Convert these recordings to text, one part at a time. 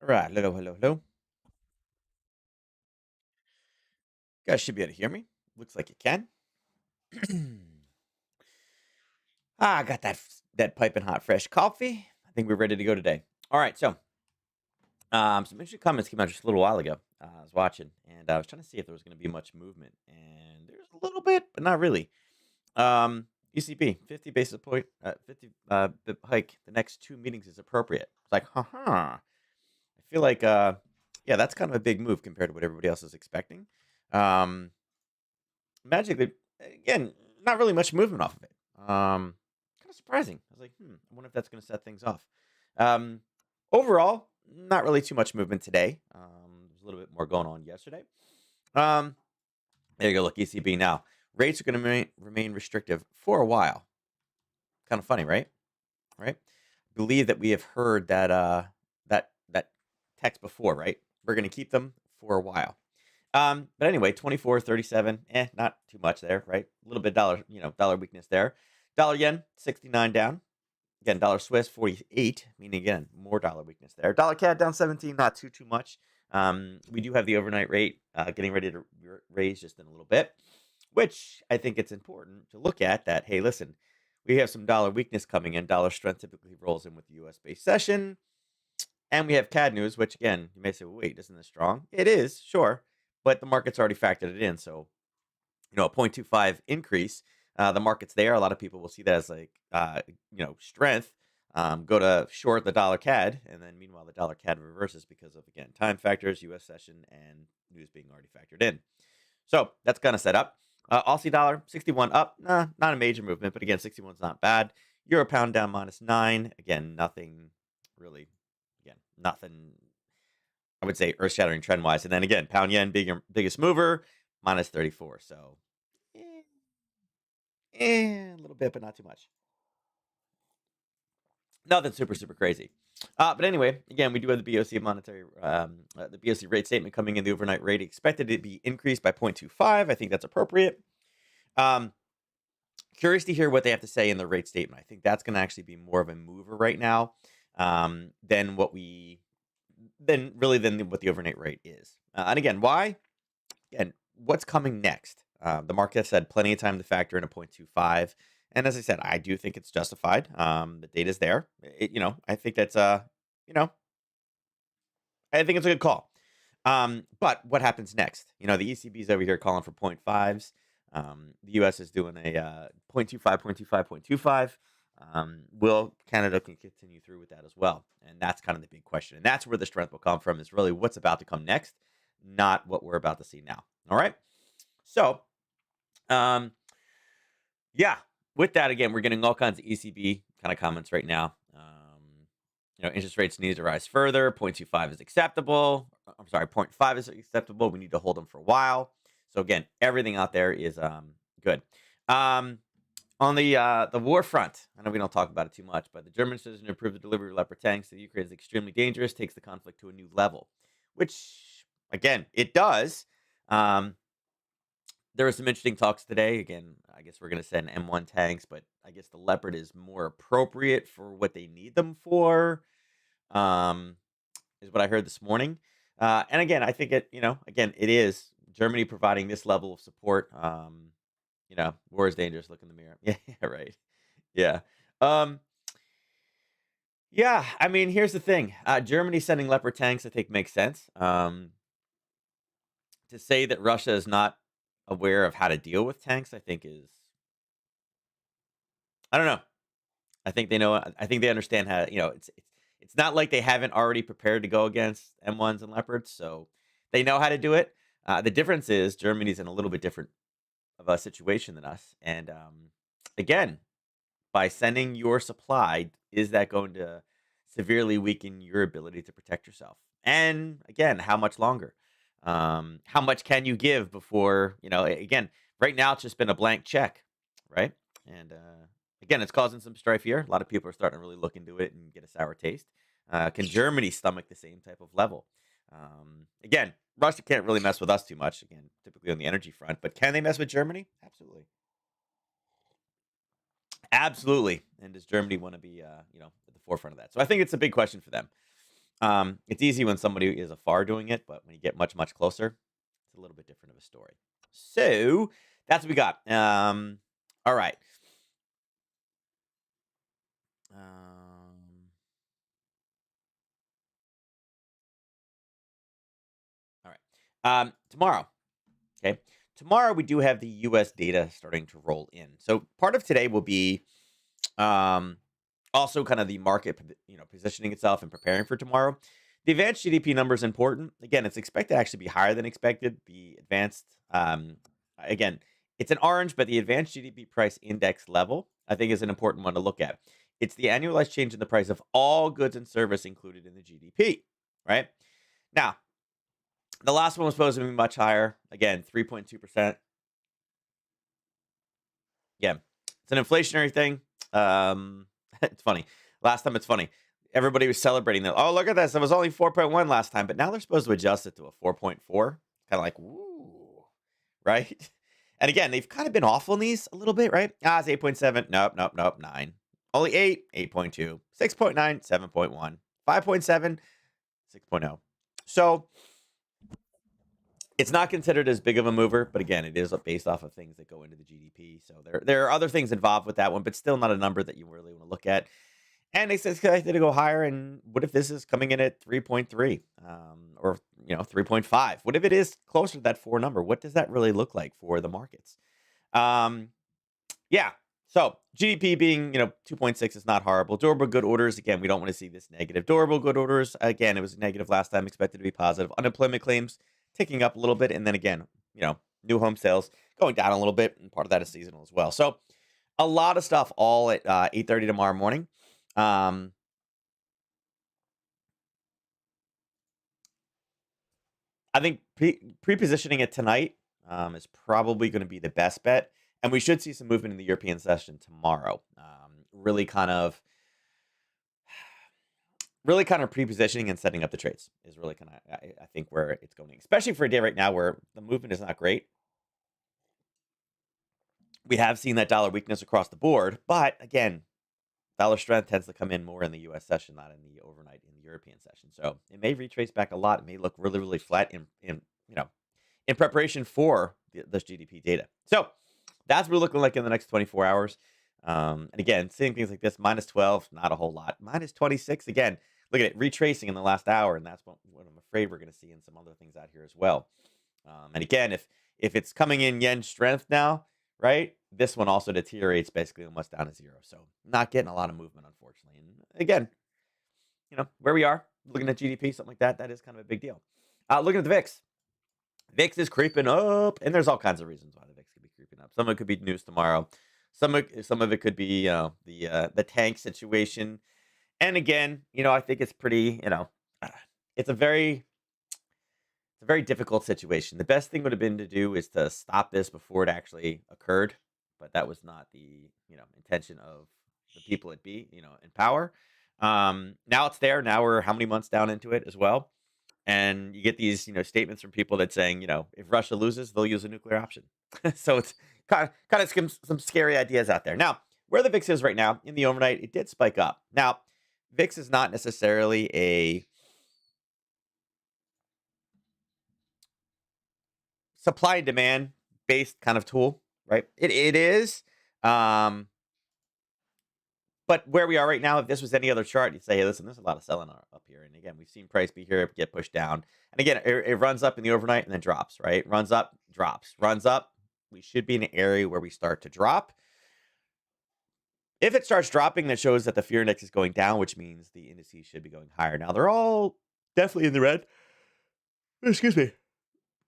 All right. Hello, hello, hello. You guys should be able to hear me. Looks like you can. I got that piping hot fresh coffee. I think we're ready to go today. All right. So, some interesting comments came out just a little while ago. I was watching, and I was trying to see if there was going to be much movement, and there's a little bit, but not really. ECB 50 basis point, 50 bip hike. The next two meetings is appropriate. It's like, haha. I feel like, yeah, that's kind of a big move compared to what everybody else is expecting. Um, Magically, again, not really much movement off of it. Kind of surprising. I was like, I wonder if that's going to set things off. Um, Overall, not really too much movement today. There's a little bit more going on yesterday. Um, there you go. Look, ECB now. Rates are going to remain restrictive for a while. Kind of funny, right? Right. Believe that we have heard that text before, right? We're going to keep them for a while. But anyway, 24, 37, not too much there, right? A little bit dollar, dollar weakness there. Dollar yen, 69 down. Again, dollar Swiss, 48, meaning again, more dollar weakness there. Dollar CAD down 17, not too much. We do have the overnight rate getting ready to raise just in a little bit, which I think it's important to look at that. Hey, listen, we have some dollar weakness coming in. Dollar strength typically rolls in with the US based session. And we have CAD news, which again, you may say, well, wait, isn't this strong? It is, sure, but the market's already factored it in. So, a 0.25 increase, the market's there. A lot of people will see that as like, strength. Go to short the dollar CAD, and then meanwhile, the dollar CAD reverses because of, again, time factors, US session, and news being already factored in. So that's kind of set up. Aussie dollar, 61 up. Nah, not a major movement, but again, 61 is not bad. Euro pound down -9. Again, nothing really, again, nothing, I would say, earth shattering trend wise. And then again, pound yen, biggest mover, -34. So, eh, a little bit, but not too much. Nothing super crazy. But anyway, again, we do have the BOC monetary, the BOC rate statement coming in. The overnight rate expected to be increased by 0.25. I think that's appropriate. Um, Curious to hear what they have to say in the rate statement. I think that's going to actually be more of a mover right now than what the overnight rate is. And again, why? And what's coming next? The market said plenty of time to factor in a 0.25. And as I said, I do think it's justified. The data's there. I think that's you know, I think it's a good call. But what happens next? The ECB's over here calling for 0.5s. The US is doing a 0.25, 0.25, 0.25. Will Canada can continue through with that as well? And that's kind of the big question. And that's where the strength will come from, is really what's about to come next, not what we're about to see now. All right. So, um, yeah, with that, again, we're getting all kinds of ECB kind of comments right now. Interest rates need to rise further. 0.25 is acceptable. I'm sorry, 0.5 is acceptable. We need to hold them for a while. So again, everything out there is good. Um, on the war front, I know we don't talk about it too much, but the German decision to approve the delivery of Leopard tanks to the Ukraine is extremely dangerous, takes the conflict to a new level, which again, it does. Um, there were some interesting talks today. Again, I guess we're going to send M1 tanks, but I guess the Leopard is more appropriate for what they need them for. Um, is what I heard this morning. And again, I think again, it is Germany providing this level of support. War is dangerous. Look in the mirror. Yeah, right. Yeah. Um, yeah. I mean, here's the thing. Germany sending Leopard tanks, I think, makes sense. To say that Russia is not aware of how to deal with tanks, I think is, I don't know. I think they know. I think they understand how. It's not like they haven't already prepared to go against M1s and Leopards, so they know how to do it. The difference is Germany's in a little bit different of a situation than us, and again, by sending your supply, is that going to severely weaken your ability to protect yourself? And again, how much longer? How much can you give before, again, right now it's just been a blank check, right? And again, it's causing some strife here. A lot of people are starting to really look into it and get a sour taste. Can Germany stomach the same type of level? Again, Russia can't really mess with us too much, again, typically on the energy front, but can they mess with Germany? Absolutely. Absolutely. And does Germany want to be, at the forefront of that? So I think it's a big question for them. It's easy when somebody is afar doing it, but when you get much, much closer, it's a little bit different of a story. So that's what we got. All right. Um, all right. Tomorrow. Okay. Tomorrow we do have the U.S. data starting to roll in. So part of today will be um, also kind of the market, positioning itself and preparing for tomorrow. The advanced GDP number is important. Again, it's expected to actually be higher than expected. The advanced, again, it's an orange, but the advanced GDP price index level, I think, is an important one to look at. It's the annualized change in the price of all goods and service included in the GDP, right? Now, the last one was supposed to be much higher. Again, 3.2%. Yeah, it's an inflationary thing. It's funny. Last time, it's funny. Everybody was celebrating that. Oh, look at this! It was only 4.1 last time, but now they're supposed to adjust it to a 4.4. Kind of like, woo, right? And again, they've kind of been off on these a little bit, right? It's 8.7. Nope, nope, nope. 9. Only 8. 8.2. 6.9. 7.1. 5.7. 6.0. So it's not considered as big of a mover, but again, it is based off of things that go into the GDP. So there are other things involved with that one, but still not a number that you really want to look at. And they said it's expected to go higher. And what if this is coming in at 3.3 or 3.5? What if it is closer to that 4 number? What does that really look like for the markets? Yeah. So GDP being 2.6 is not horrible. Durable good orders, again, we don't want to see this negative. Durable good orders, again, it was negative last time, expected to be positive. Unemployment claims ticking up a little bit, and then again, new home sales going down a little bit, and part of that is seasonal as well. So a lot of stuff all at 8:30 tomorrow morning. Um, I think pre-positioning it tonight is probably going to be the best bet, and we should see some movement in the European session tomorrow. Really kind of pre-positioning and setting up the trades is really kind of, I think, where it's going, especially for a day right now where the movement is not great. We have seen that dollar weakness across the board, but again, dollar strength tends to come in more in the U.S. session, not in the overnight in the European session. So it may retrace back a lot. It may look really, really flat in preparation for this GDP data. So that's what we're looking like in the next 24 hours. And again, seeing things like this, minus 12, not a whole lot. Minus 26, again, look at it, retracing in the last hour. And that's what I'm afraid we're going to see in some other things out here as well. And again, if it's coming in yen strength now, right, this one also deteriorates basically almost down to zero. So not getting a lot of movement, unfortunately. And again, where we are, looking at GDP, something like that, that is kind of a big deal. Looking at the VIX. VIX is creeping up, and there's all kinds of reasons why the VIX could be creeping up. Some of it could be news tomorrow. Some of it could be the tank situation. And again, I think it's pretty, it's a very difficult situation. The best thing would have been to do is to stop this before it actually occurred, but that was not the intention of the people at B, in power. Now it's there. Now we're how many months down into it as well. And you get these, statements from people that saying, if Russia loses, they'll use a nuclear option. So it's kind of some scary ideas out there. Now, where the VIX is right now in the overnight, it did spike up. Now, VIX is not necessarily a supply and demand based kind of tool, right? It is. Um, But where we are right now, if this was any other chart, you'd say, hey, listen, there's a lot of selling up here. And again, we've seen price be here, get pushed down. And again, it runs up in the overnight and then drops, right? Runs up, drops, runs up. We should be in an area where we start to drop. If it starts dropping, that shows that the fear index is going down, which means the indices should be going higher. Now, they're all definitely in the red. Excuse me.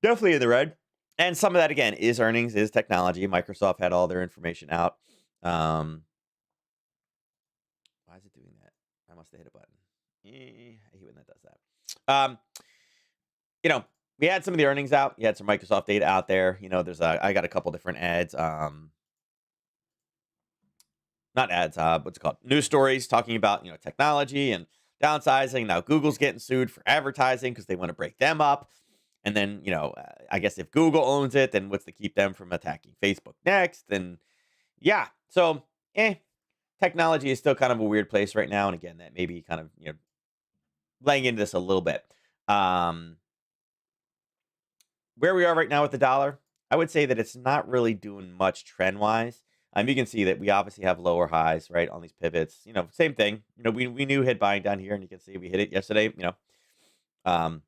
Definitely in the red. And some of that, again, is earnings, is technology. Microsoft had all their information out. Why is it doing that? I must have hit a button. I hate when that does that. We had some of the earnings out. You had some Microsoft data out there. I got a couple different ads. Not ads. What's it called? News stories talking about technology and downsizing. Now Google's getting sued for advertising because they want to break them up. And then I guess if Google owns it, then what's to keep them from attacking Facebook next? And yeah, so technology is still kind of a weird place right now. And again, that may be kind of, laying into this a little bit. Um, where we are right now with the dollar, I would say that it's not really doing much trend wise. You can see that we obviously have lower highs, right, on these pivots. Same thing. We knew hit buying down here, and you can see we hit it yesterday. Um,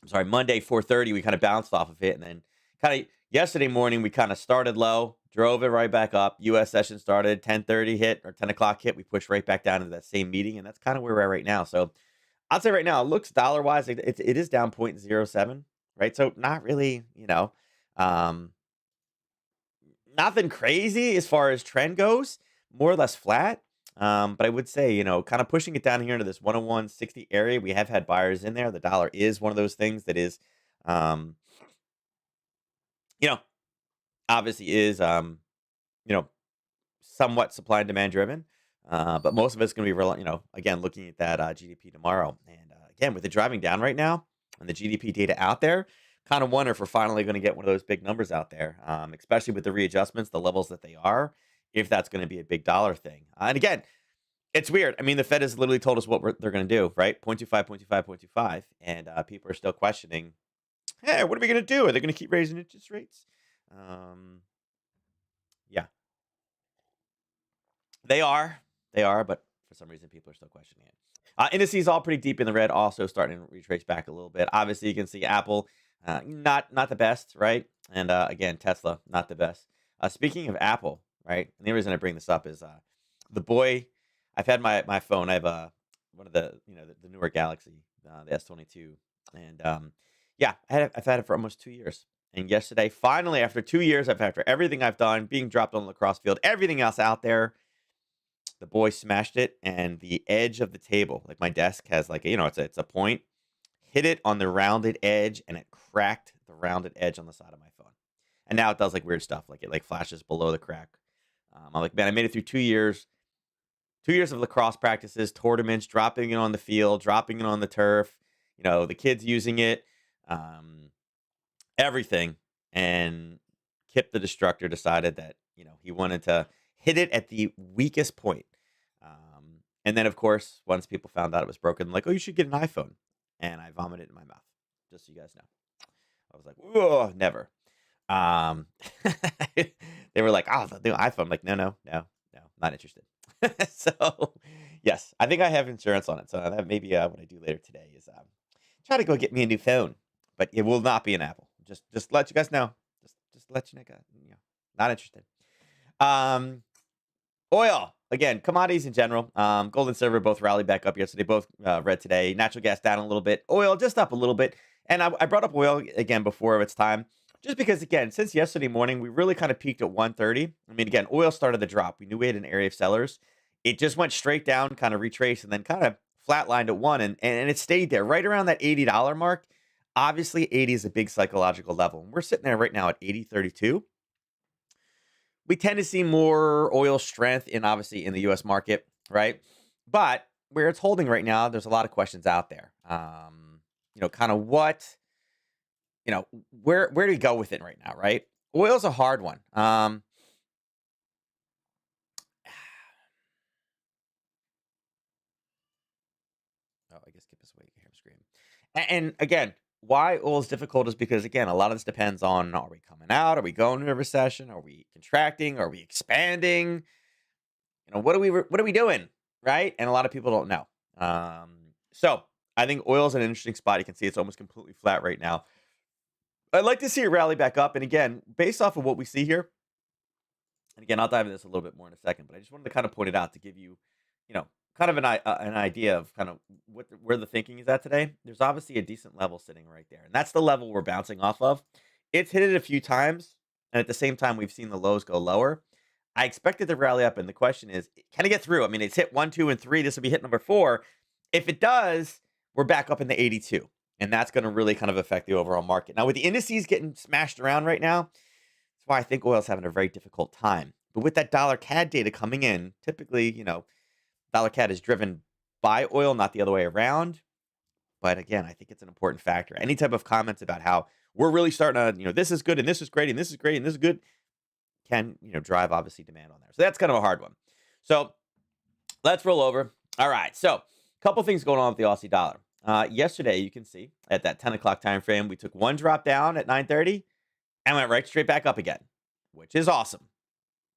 I'm sorry, Monday 4:30, we kind of bounced off of it, and then kind of yesterday morning we kind of started low, drove it right back up. U.S. session started 10:30 hit or 10 o'clock hit. We pushed right back down into that same meeting, and that's kind of where we're at right now. So I'd say right now, it looks dollar wise, it is down 0.07, right? So not really, um, nothing crazy as far as trend goes, more or less flat. But I would say, kind of pushing it down here into this 101.60 area. We have had buyers in there. The dollar is one of those things that is, um, you know, obviously is, you know, somewhat supply and demand driven. But most of it's going to be, again, looking at that GDP tomorrow. And again, with it driving down right now and the GDP data out there, kind of wonder if we're finally going to get one of those big numbers out there, especially with the readjustments, the levels that they are, if that's going to be a big dollar thing. And again, it's weird. I mean, the Fed has literally told us what they're going to do, right? 0.25, 0.25, 0.25. And people are still questioning, hey, what are we going to do? Are they going to keep raising interest rates? Um, yeah, they are. They are, but for some reason, people are still questioning it. Indices all pretty deep in the red, also starting to retrace back a little bit. Obviously, you can see Apple, not the best, right? And again, Tesla, not the best. Speaking of Apple, right? And the reason I bring this up is the boy. I've had my phone. I have one of the the newer Galaxy, the S22, and yeah, I've had it for almost 2 years. And yesterday, finally, after 2 years, after everything I've done, being dropped on the lacrosse field, everything else out there, the boy smashed it, and the edge of the table, like my desk has like it's a point, hit it on the rounded edge, and it cracked the rounded edge on the side of my phone. And now it does like weird stuff, like it like flashes below the crack. I'm like, man, I made it through 2 years, 2 years of lacrosse practices, tournaments, dropping it on the field, dropping it on the turf. The kids using it, um, everything, and Kip the Destructor decided that he wanted to hit it at the weakest point. And then, of course, once people found out it was broken, like, oh, you should get an iPhone. And I vomited in my mouth, just so you guys know. I was like, whoa, never. Um, they were like, oh, the iPhone. I'm like, no, not interested. So, yes, I think I have insurance on it. So that maybe what I do later today is try to go get me a new phone, but it will not be an Apple. Just let you guys know. Just let you know, not interested. Um, Oil, again, commodities in general. Gold and silver both rallied back up yesterday, both red today. Natural gas down a little bit. Oil just up a little bit. And I brought up oil again before its time, just because, again, since yesterday morning, we really kind of peaked at 130. I mean, again, oil started the drop. We knew we had an area of sellers. It just went straight down, kind of retraced, and then kind of flatlined at one, and it stayed there right around that $80 mark. Obviously, 80 is a big psychological level. And we're sitting there right now at 80.32. We tend to see more oil strength obviously in the U.S. market, right? But where it's holding right now, there's a lot of questions out there. Kind of where do we go with it right now, right? Oil's a hard one. Oh, I guess skip this way. You can hear him scream. And again, why oil is difficult is because, again, a lot of this depends on, are we coming out? Are we going into a recession? Are we contracting? Are we expanding? What are we doing? Right? And a lot of people don't know. So I think oil is an interesting spot. You can see it's almost completely flat right now. I'd like to see it rally back up. And again, based off of what we see here, and again, I'll dive into this a little bit more in a second, but I just wanted to kind of point it out to give you, kind of an idea of kind of where the thinking is at today. There's obviously a decent level sitting right there, and that's the level we're bouncing off of. It's hit it a few times, and at the same time, we've seen the lows go lower. I expected to rally up, and the question is, can it get through? I mean, it's hit 1, 2, and 3. This will be hit number 4. If it does, we're back up in the 82, and that's going to really kind of affect the overall market. Now, with the indices getting smashed around right now, that's why I think oil's having a very difficult time. But with that dollar CAD data coming in, typically, dollar CAD is driven by oil, not the other way around. But again, I think it's an important factor. Any type of comments about how we're really starting to, this is good and this is great and this is great and this is good can, drive obviously demand on there. So that's kind of a hard one. So let's roll over. All right. So a couple things going on with the Aussie dollar. Yesterday, you can see at that 10 o'clock time frame, we took one drop down at 9:30 and went right straight back up again, which is awesome.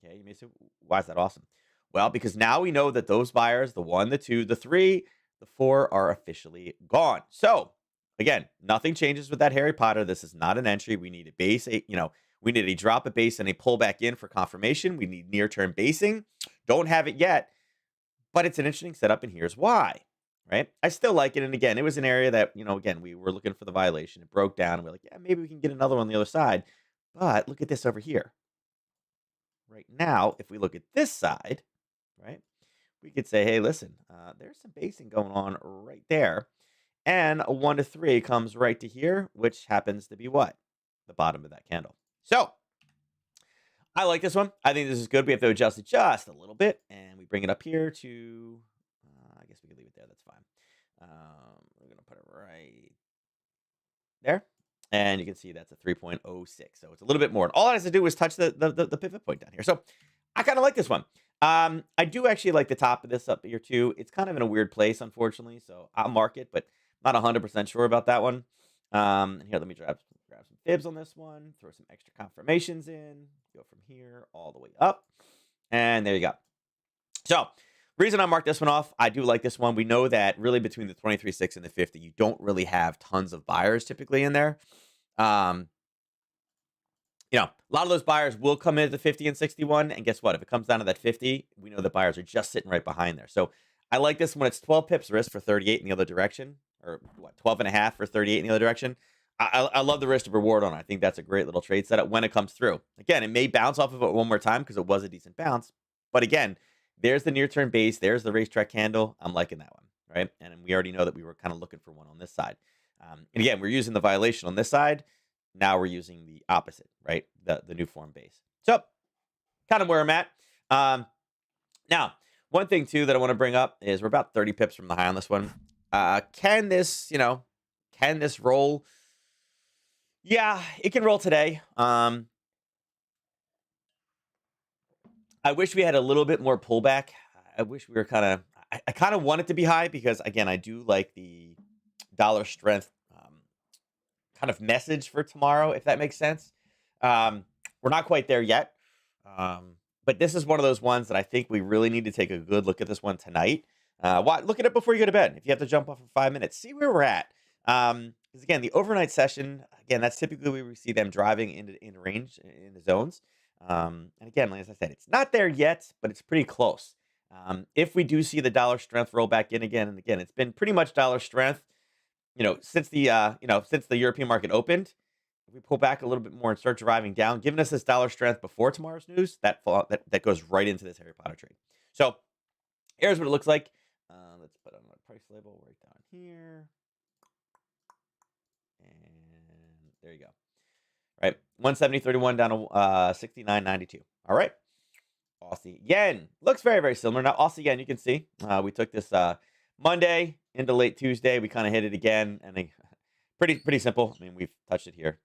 Okay, you may say, why is that awesome? Well, because now we know that those buyers, the one, the two, the three, the four, are officially gone. So again, nothing changes with that Harry Potter. This is not an entry. We need a base, we need a drop of base and a pull back in for confirmation. We need near-term basing. Don't have it yet, but it's an interesting setup, and here's why. Right? I still like it. And again, it was an area that, again, we were looking for the violation. It broke down, and we're like, yeah, maybe we can get another one on the other side. But look at this over here. Right now, if we look at this side, right, we could say, hey, listen, there's some basing going on right there. And a 1 to 3 comes right to here, which happens to be what? The bottom of that candle. So I like this one. I think this is good. We have to adjust it just a little bit, and we bring it up here to, I guess we could leave it there. That's fine. We're going to put it right there. And you can see that's a 3.06. So it's a little bit more. And all it has to do is touch the pivot point down here. So I kind of like this one. I do actually like the top of this up here too. It's kind of in a weird place, unfortunately. So I'll mark it, but not 100% sure about that one. And here, let me grab some fibs on this one. Throw some extra confirmations in. Go from here all the way up. And there you go. So reason I marked this one off, I do like this one. We know that really between the 23.6 and the 50, you don't really have tons of buyers typically in there. A lot of those buyers will come in at the 50 and 61. And guess what? If it comes down to that 50, we know the buyers are just sitting right behind there. So I like this when it's 12 pips risk for 38 in the other direction, or 12 and a half for 38 in the other direction. I love the risk to reward on it. I think that's a great little trade setup when it comes through. Again, it may bounce off of it one more time because it was a decent bounce. But again, there's the near-term base. There's the racetrack candle. I'm liking that one, right? And we already know that we were kind of looking for one on this side. And again, we're using the violation on this side. Now we're using the opposite, right? The new form base. So kind of where I'm at. Now, one thing too that I want to bring up is we're about 30 pips from the high on this one. Can this roll? Yeah, it can roll today. I wish we had a little bit more pullback. I wish we were I kind of want it to be high because, again, I do like the dollar strength kind of message for tomorrow, if that makes sense. We're not quite there yet. But this is one of those ones that I think we really need to take a good look at this one tonight. Look at it before you go to bed. If you have to jump off for 5 minutes, see where we're at. Because again, the overnight session, again, that's typically where we see them driving in range in the zones. And again, like as I said, it's not there yet, but it's pretty close. If we do see the dollar strength roll back in again, and again, it's been pretty much dollar strength, since the European market opened. If we pull back a little bit more and start driving down, giving us this dollar strength before tomorrow's news, that goes right into this Harry Potter trade. So here's what it looks like. Let's put on my price label right down here. And there you go. Right. 170.31 down to 69.92. All right. Aussie yen looks very, very similar. Now, Aussie yen, you can see we took this Monday into late Tuesday. We kind of hit it again. And pretty simple. I mean, we've touched it here,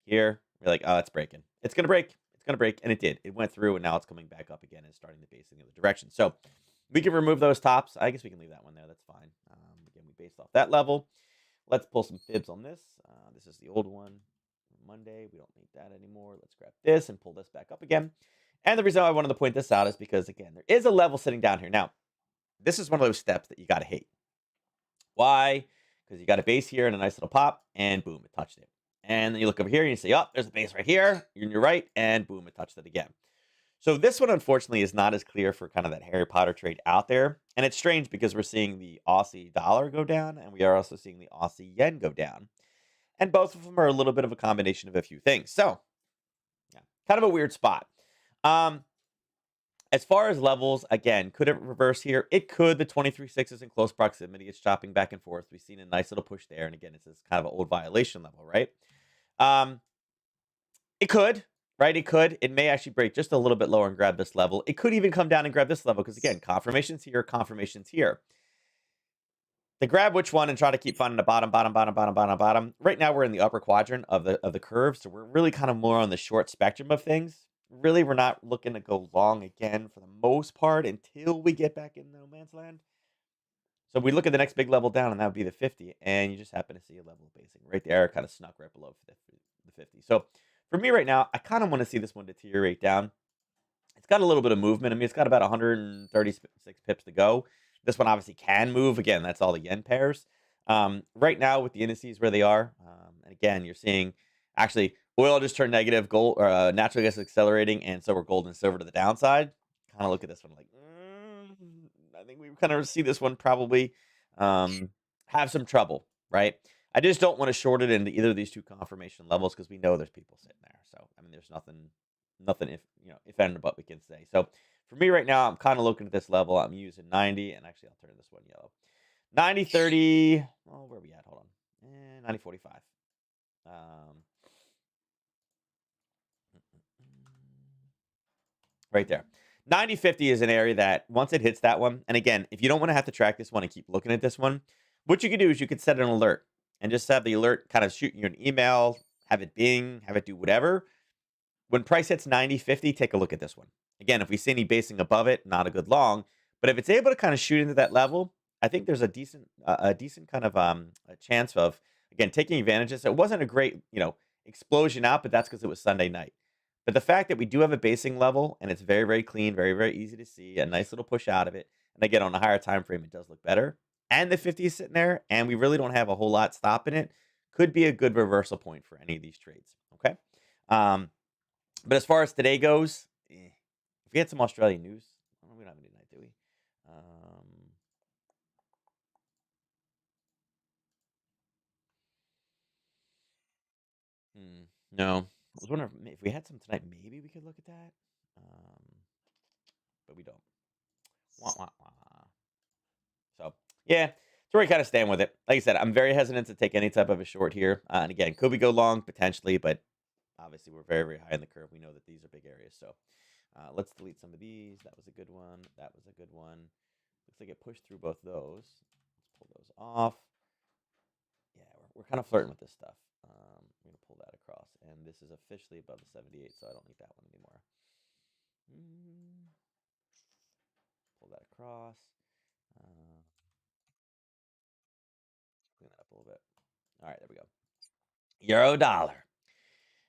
here. We're like, oh, it's breaking. It's going to break. It's going to break. And it did. It went through, and now it's coming back up again and starting to base in the other direction. So we can remove those tops. I guess we can leave that one there. That's fine. Again, we based off that level. Let's pull some fibs on this. This is the old one from Monday. We don't need that anymore. Let's grab this and pull this back up again. And the reason I wanted to point this out is because, again, there is a level sitting down here. Now, this is one of those steps that you got to hate. Why? Because you got a base here and a nice little pop, and boom, it touched it. And then you look over here and you say, oh, there's a base right here. You're in your right, and boom, it touched it again. So this one, unfortunately, is not as clear for kind of that Harry Potter trade out there. And it's strange because we're seeing the Aussie dollar go down, and we are also seeing the Aussie yen go down. And both of them are a little bit of a combination of a few things. So, yeah, kind of a weird spot. As far as levels, again, could it reverse here? It could. The 23.6 is in close proximity. It's chopping back and forth. We've seen a nice little push there. And again, it's this kind of an old violation level, right? It could, right? It could. It may actually break just a little bit lower and grab this level. It could even come down and grab this level because, again, confirmations here, confirmations here. To grab which one and try to keep finding the bottom. Right now, we're in the upper quadrant of the curve. So we're really kind of more on the short spectrum of things. Really, we're not looking to go long again for the most part until we get back in no man's land. So we look at the next big level down, and that would be the 50, and you just happen to see a level of basing right there, kind of snuck right below the 50. So for me right now, I kind of want to see this one deteriorate down. It's got a little bit of movement. I mean, it's got about 136 pips to go. This one obviously can move. Again, that's all the yen pairs. Right now, with the indices where they are, and again, you're seeing actually oil just turned negative, gold, natural gas accelerating, and so we're gold and silver to the downside. Kind of look at this one like, I think we kind of see this one probably have some trouble, right? I just don't want to short it into either of these two confirmation levels because we know there's people sitting there. So I mean, there's nothing if if and but we can say. So for me right now, I'm kind of looking at this level. I'm using 90, and actually I'll turn this one yellow. 90 30. Oh, where are we at? Hold on. 90 45. Um, right there. 90 50 is an area that once it hits that one, and again, if you don't want to have to track this one and keep looking at this one, what you can do is you could set an alert and just have the alert kind of shoot you an email, have it bing, have it do whatever. When price hits 90 50, take a look at this one. Again, if we see any basing above it, not a good long. But if it's able to kind of shoot into that level, I think there's a decent kind of a chance of again taking advantages. It wasn't a great explosion out, but that's because it was Sunday night. But the fact that we do have a basing level and it's very very clean, very very easy to see, a nice little push out of it, and again on a higher time frame, it does look better. And the 50 is sitting there, and we really don't have a whole lot stopping it. Could be a good reversal point for any of these trades. Okay. Um, but as far as today goes, if we had some Australian news, we don't have any tonight, do we? Um, no. I was wondering if we had some tonight, maybe we could look at that. But we don't. Wah, wah, wah. So, yeah, so we're kind of staying with it. Like I said, I'm very hesitant to take any type of a short here. And again, could we go long? Potentially, but obviously we're very, very high in the curve. We know that these are big areas. So let's delete some of these. That was a good one. That was a good one. Looks like it pushed through both those. Let's pull those off. Yeah, we're kind of flirting with this stuff. I'm going to pull that across. And this is officially above the 78, so I don't need that one anymore. Pull that across. Clean that up a little bit. All right, there we go. Euro dollar.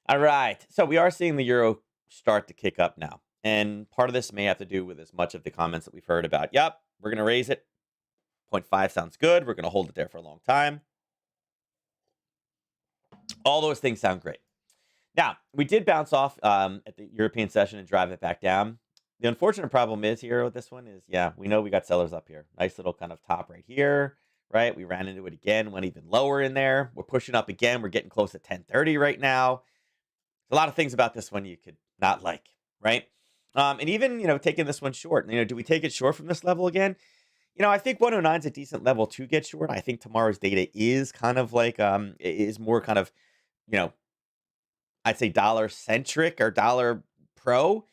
All right. So we are seeing the euro start to kick up now. And part of this may have to do with as much of the comments that we've heard about. Yep, we're going to raise it. 0.5 sounds good. We're going to hold it there for a long time. All those things sound great. Now, we did bounce off at the European session and drive it back down. The unfortunate problem is here with this one is, yeah, we know we got sellers up here. Nice little kind of top right here, right? We ran into it again, went even lower in there. We're pushing up again. We're getting close to 1030 right now. There's a lot of things about this one you could not like, right? And even, taking this one short, do we take it short from this level again? I think 109 is a decent level to get short. I think tomorrow's data is kind of like, is more kind of, you know, I'd say dollar centric or dollar pro.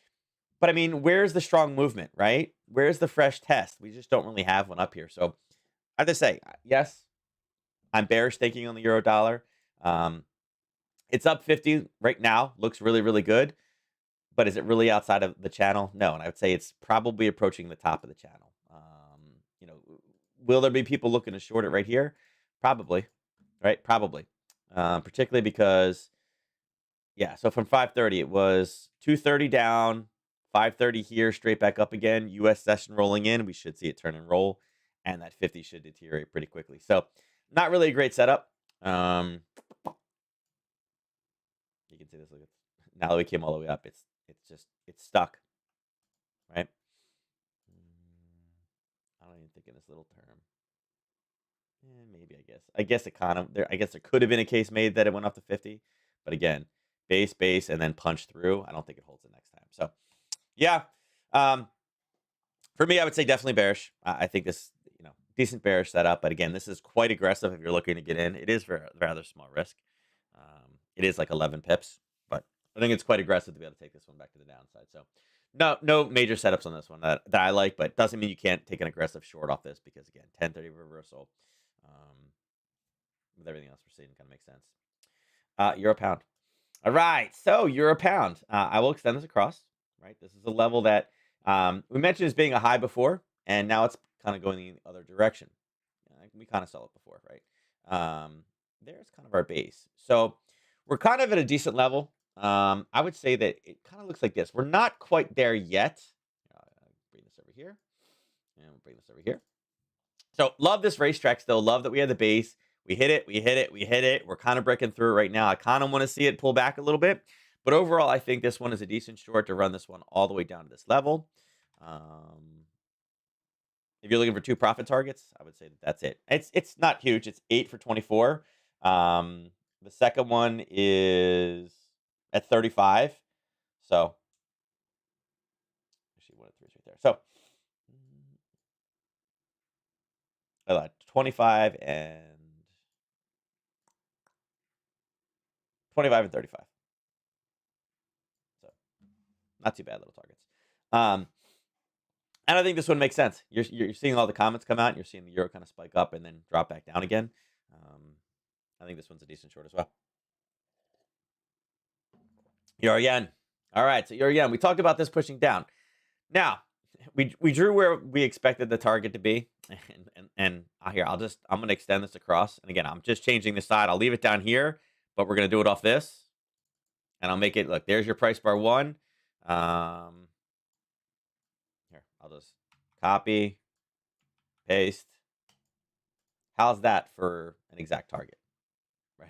But I mean, where's the strong movement, right? Where's the fresh test? We just don't really have one up here. So I have to say, yes, I'm bearish thinking on the euro dollar. It's up 50 right now. Looks really, really good. But is it really outside of the channel? No. And I would say it's probably approaching the top of the channel. Will there be people looking to short it right here? Probably, right? Probably. Particularly because, yeah, so from 530, it was 230 down, 530 here, straight back up again. US session rolling in. We should see it turn and roll. And that 50 should deteriorate pretty quickly. So not really a great setup. You can see this. Look, now that we came all the way up, it's stuck, right? I don't even think in this little term. Maybe I guess it kind of there. I guess there could have been a case made that it went up to 50, but again, base, and then punch through. I don't think it holds it next time. So, yeah, for me, I would say definitely bearish. I think this, decent bearish setup, but again, this is quite aggressive if you're looking to get in. It is rather small risk. It is like 11 pips, but I think it's quite aggressive to be able to take this one back to the downside. So, no major setups on this one that I like, but doesn't mean you can't take an aggressive short off this because again, 1030 reversal. With everything else we're seeing, kind of makes sense. Euro pound. All right, so euro pound. I will extend this across. Right, this is a level that we mentioned as being a high before, and now it's kind of going the other direction. we kind of saw it before, right? There's kind of our base. So we're kind of at a decent level. I would say that it kind of looks like this. We're not quite there yet. Bring this over here, and we'll bring this over here. So love this racetrack still. Love that we had the base. We hit it. We hit it. We hit it. We're kind of breaking through it right now. I kind of want to see it pull back a little bit, but overall, I think this one is a decent short to run this one all the way down to this level. If you're looking for two profit targets, I would say that that's it. It's not huge. It's 8 for 24. The second one is at 35. So actually, one of three is right there. So I lied. 25 and 25 and 35. So not too bad little targets. And I think this one makes sense. You're seeing all the comments come out, and you're seeing the euro kind of spike up and then drop back down again. I think this one's a decent short as well. Euro yen. All right, so euro yen. We talked about this pushing down. Now, we drew where we expected the target to be, and here I'm going to extend this across. And again, I'm just changing the side. I'll leave it down here, but we're going to do it off this, and I'll make it look. There's your price bar one. Here, I'll just copy, paste. How's that for an exact target?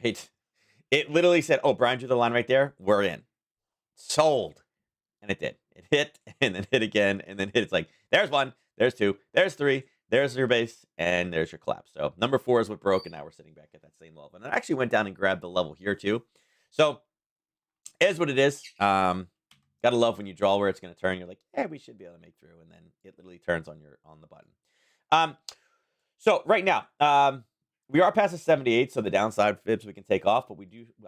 Right? It literally said, "Oh, Brian drew the line right there. We're in, sold," and it did. It hit and then hit again and then hit. It's like there's one, there's two, there's three, there's your base, and there's your collapse. So number 4 is what broke, and now we're sitting back at that same level. And it actually went down and grabbed the level here too. So it is what it is. Gotta love when you draw where it's going to turn. You're like, yeah, we should be able to make through, and then it literally turns on the button. So right now, we are past the 78, so the downside fibs we can take off, but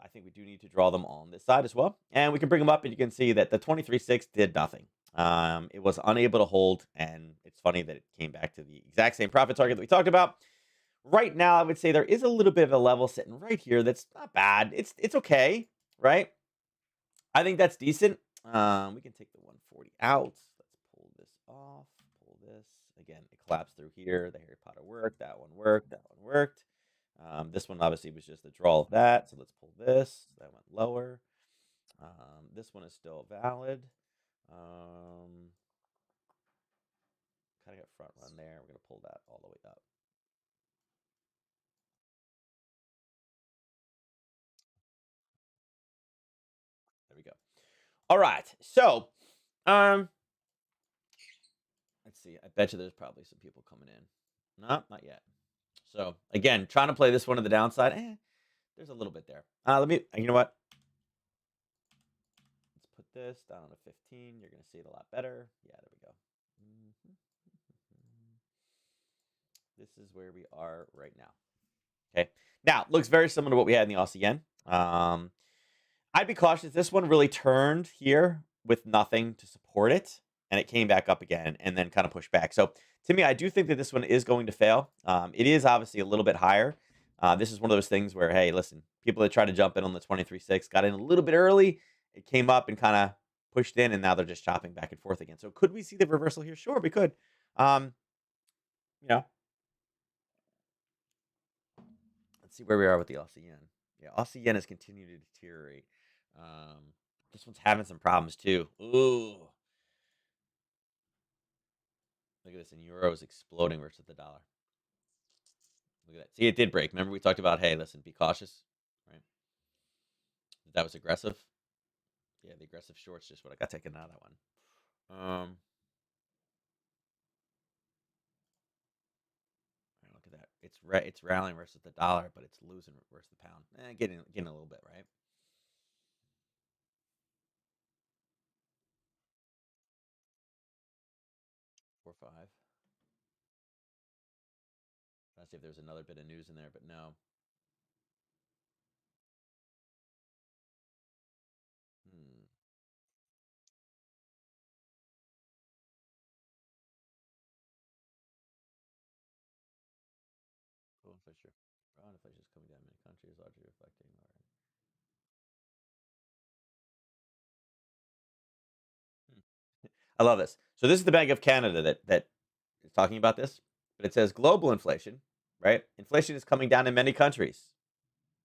I think we do need to draw them on this side as well. And we can bring them up, and you can see that the 23.6 did nothing. It was unable to hold, and it's funny that it came back to the exact same profit target that we talked about. Right now, I would say there is a little bit of a level sitting right here that's not bad. It's okay, right? I think that's decent. We can take the 140 out. Let's pull this off. Pull this. Again, it collapsed through here. The Harry Potter worked. That one worked. That one worked. This one obviously was just a draw of that. So let's pull this. That went lower. This one is still valid. Kind of got front run there. We're going to pull that all the way up. There we go. All right. So, let's see. I bet you there's probably some people coming in. No, not yet. So again, trying to play this one to the downside. There's a little bit there. You know what? Let's put this down to 15. You're going to see it a lot better. Yeah, there we go. This is where we are right now. Okay. Now, looks very similar to what we had in the Aussie yen. I'd be cautious. This one really turned here with nothing to support it, and it came back up again and then kind of pushed back. So to me, I do think that this one is going to fail. It is obviously a little bit higher. This is one of those things where, hey, listen, people that try to jump in on the 23.6 got in a little bit early. It came up and kind of pushed in, and now they're just chopping back and forth again. So could we see the reversal here? Sure, we could. You know, let's see where we are with the Aussie yen. Yeah, Aussie yen has continued to deteriorate. This one's having some problems too. Ooh. Look at this, and euros exploding versus the dollar. Look at that. See, it did break. Remember we talked about, hey, listen, be cautious, right? That was aggressive. Yeah, the aggressive short's just what I got taken out of that one. Look at that. It's rallying versus the dollar, but it's losing versus the pound. Getting a little bit, right? 4-5. Trying to see if there's another bit of news in there, but no. Hmm. Cool inflation. Brown inflation is coming down in many countries, largely reflecting. I love this. So this is the Bank of Canada that is talking about this, but it says global inflation right? Inflation is coming down in many countries.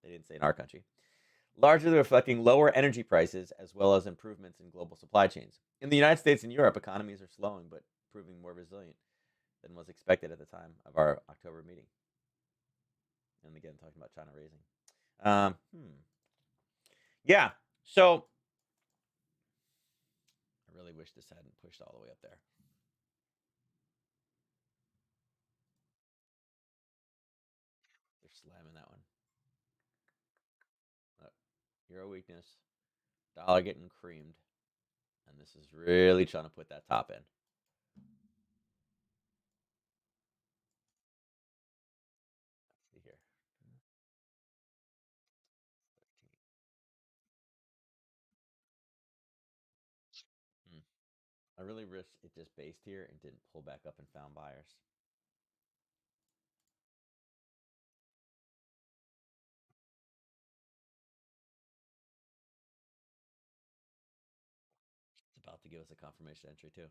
They didn't say in our country. Largely reflecting lower energy prices as well as improvements in global supply chains. In the United States and Europe, economies are slowing but proving more resilient than was expected at the time of our October meeting. And again, talking about China raising. Um, hmm. Yeah. So I really wish this hadn't pushed all the way up there. They're slamming that one. Euro weakness, dollar getting creamed, and this is really trying to put that top in. Let's see here. Hmm. I really wish it just based here and didn't pull back up and found buyers. It's about to give us a confirmation entry too.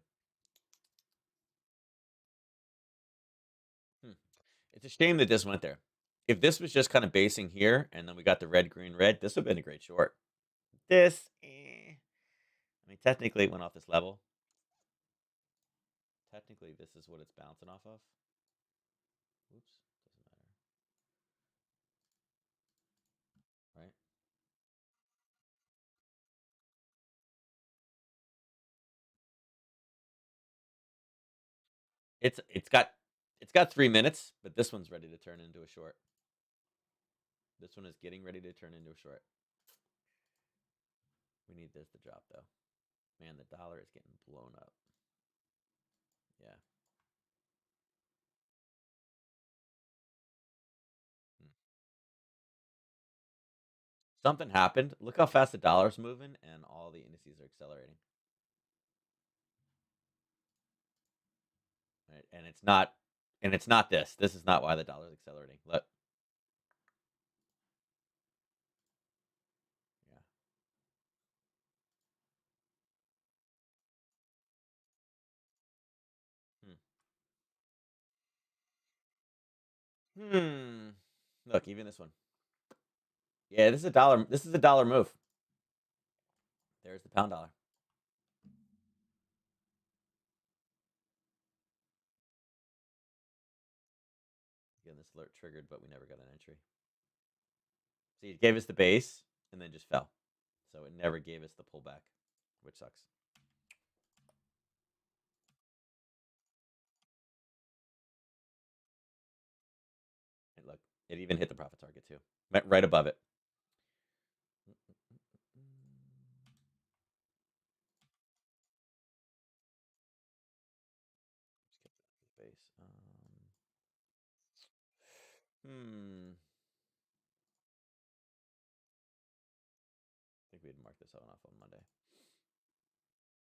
Hmm. It's a shame that this went there. If this was just kind of basing here and then we got the red, green, red, this would have been a great short. This, I mean, technically it went off this level. Technically, this is what it's bouncing off of. Oops, doesn't matter. Right? It's got 3 minutes, but this one's ready to turn into a short. This one is getting ready to turn into a short. We need this to drop though. Man, the dollar is getting blown up. Yeah. Hmm. Something happened. Look how fast the dollar's moving, and all the indices are accelerating. Right? And it's not this. This is not why the dollar's accelerating. Look. Yeah. Hmm. Look, even this one. Yeah, this is a dollar. This is a dollar move. There's the pound dollar. Again, this alert triggered, but we never got an entry. See, it gave us the base and then just fell. So it never gave us the pullback, which sucks. And look, it even hit the profit target too. Went right above it. Skip the base. Hmm. I think we had marked this one off on Monday.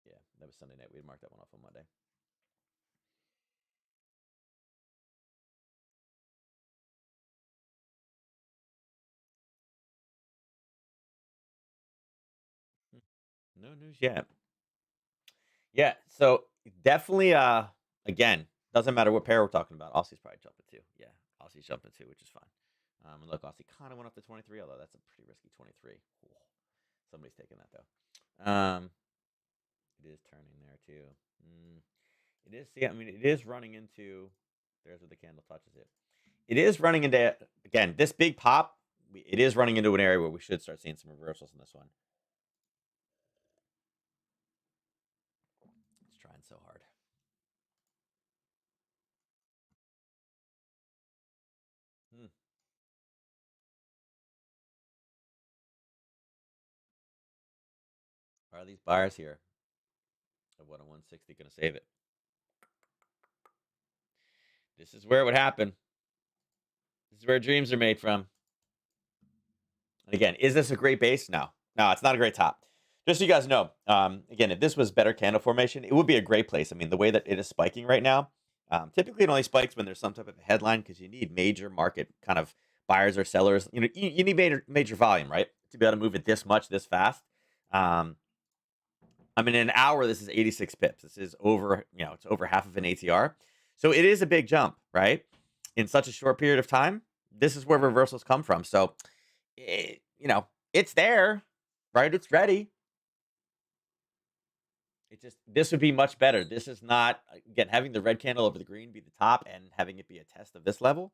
Yeah, that was Sunday night. We had marked that one off on Monday. No news yet. Yeah, so definitely again, doesn't matter what pair we're talking about. Aussie's probably jumping too. Yeah, Aussie's jumping too, which is fine. And look, Aussie kind of went up to 23, although that's a pretty risky 23. Ooh, somebody's taking that though. It is turning there too. Mm, it is. Yeah, I mean, it is running into. There's where the candle touches it. It is running into again this big pop. It is running into an area where we should start seeing some reversals in this one. It's trying so hard. Hmm. Are these buyers here of 160 going to save it? This is where it would happen. This is where dreams are made from. And again, is this a great base? No, no, it's not a great top. Just so you guys know, again, if this was better candle formation, it would be a great place. I mean, the way that it is spiking right now, typically it only spikes when there's some type of headline because you need major market kind of buyers or sellers. You know, you need major volume, right, to be able to move it this much this fast. Um, I mean, in an hour, this is 86 pips. This is over, it's over half of an ATR. So it is a big jump, right? in such a short period of time, this is where reversals come from. So, it's there, right? It's ready. This would be much better. This is not, again, having the red candle over the green be the top and having it be a test of this level.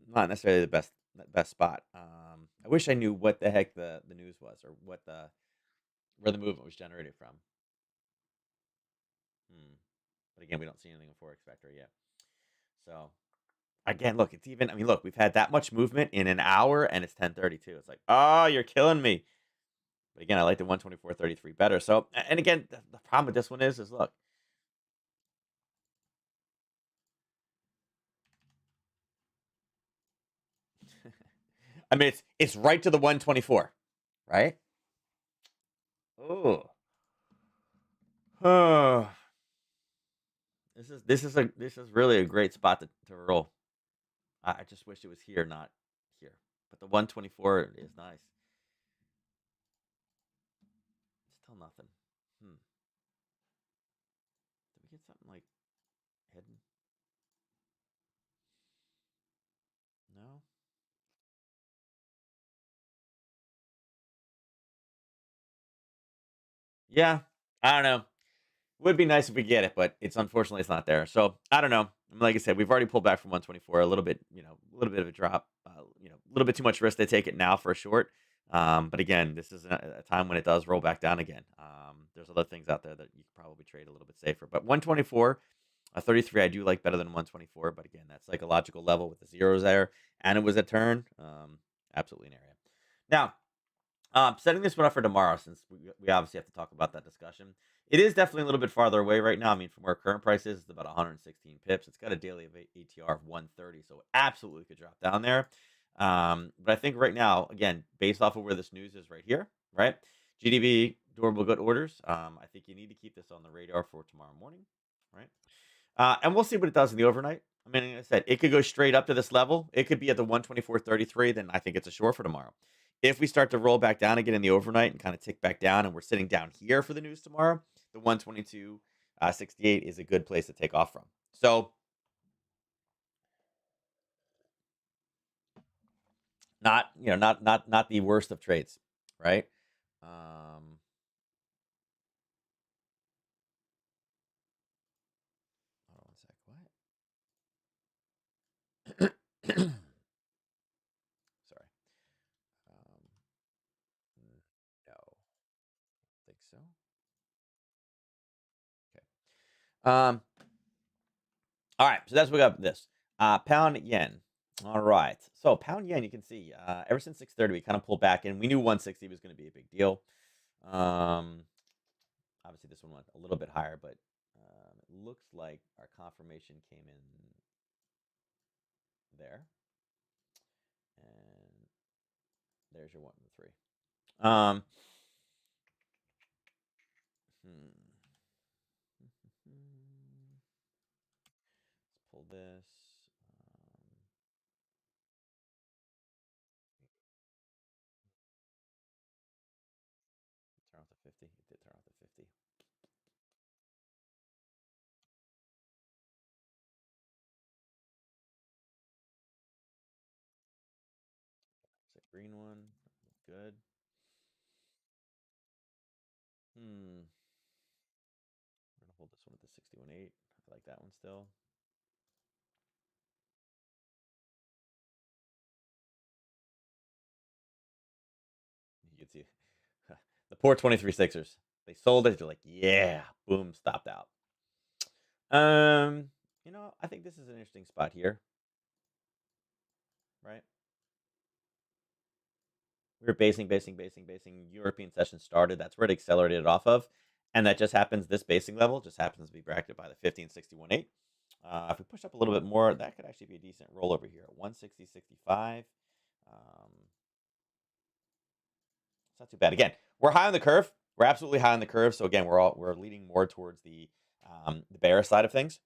Not necessarily the best spot. I wish I knew what the heck the news was, or where the movement was generated from. Hmm. But again, we don't see anything in forex factor yet. So again, look, it's even. I mean, look, we've had that much movement in an hour, and it's 10:32. It's like, oh, you're killing me. But again, I like the 124.33 better. So, and again, the problem with this one is look. I mean, it's right to the 124, right? Oh, oh. This is really a great spot to roll. I just wish it was here, not here. But the 124 is nice. Still nothing. Hmm. Did we get something like hidden? No. Yeah. I don't know. Would be nice if we get it, but it's not there. So I don't know. Like I said, we've already pulled back from 124 a little bit. A little bit of a drop. A little bit too much risk to take it now for a short. But again, this is a time when it does roll back down again. There's other things out there that you could probably trade a little bit safer. But 124, 33, I do like better than 124. But again, that psychological level with the zeros there, and it was a turn. Absolutely an area. Now, setting this one up for tomorrow, since we obviously have to talk about that discussion. It is definitely a little bit farther away right now. I mean, from where current price is, it's about 116 pips. It's got a daily of ATR of 130, so it absolutely could drop down there. But I think right now, again, based off of where this news is right here, right? GDP durable good orders. I think you need to keep this on the radar for tomorrow morning, right? And we'll see what it does in the overnight. I mean, like I said, it could go straight up to this level. It could be at the 124.33. Then I think it's a short for tomorrow. If we start to roll back down again in the overnight and kind of tick back down, and we're sitting down here for the news tomorrow, the 122.68 is a good place to take off from. So not the worst of trades, right? Hold on one sec. What? Sorry. Um, no, think so. Okay. All right. So that's what we got. This pound yen. All right. So pound yen, you can see ever since 6:30, we kind of pulled back, and we knew 160 was going to be a big deal. Um, Obviously, this one went a little bit higher, but it looks like our confirmation came in there. And there's your 1 and 3. Um, hmm. Let's pull this. Turn off the 50. It did turn off the 50. It's a green one. Good. Hmm. We're gonna hold this one at the 61.8. I like that one still. You can see the poor 23 Sixers. They sold it. They're like, yeah, boom, stopped out. I think this is an interesting spot here, right? We were basing. European session started. That's where it accelerated off of. And that just happens, this basing level just happens to be bracketed by the 1561.8. If we push up a little bit more, that could actually be a decent roll over here. 160.65. It's not too bad. Again, we're high on the curve. We're absolutely high on the curve. So again, we're leaning more towards the bear side of things.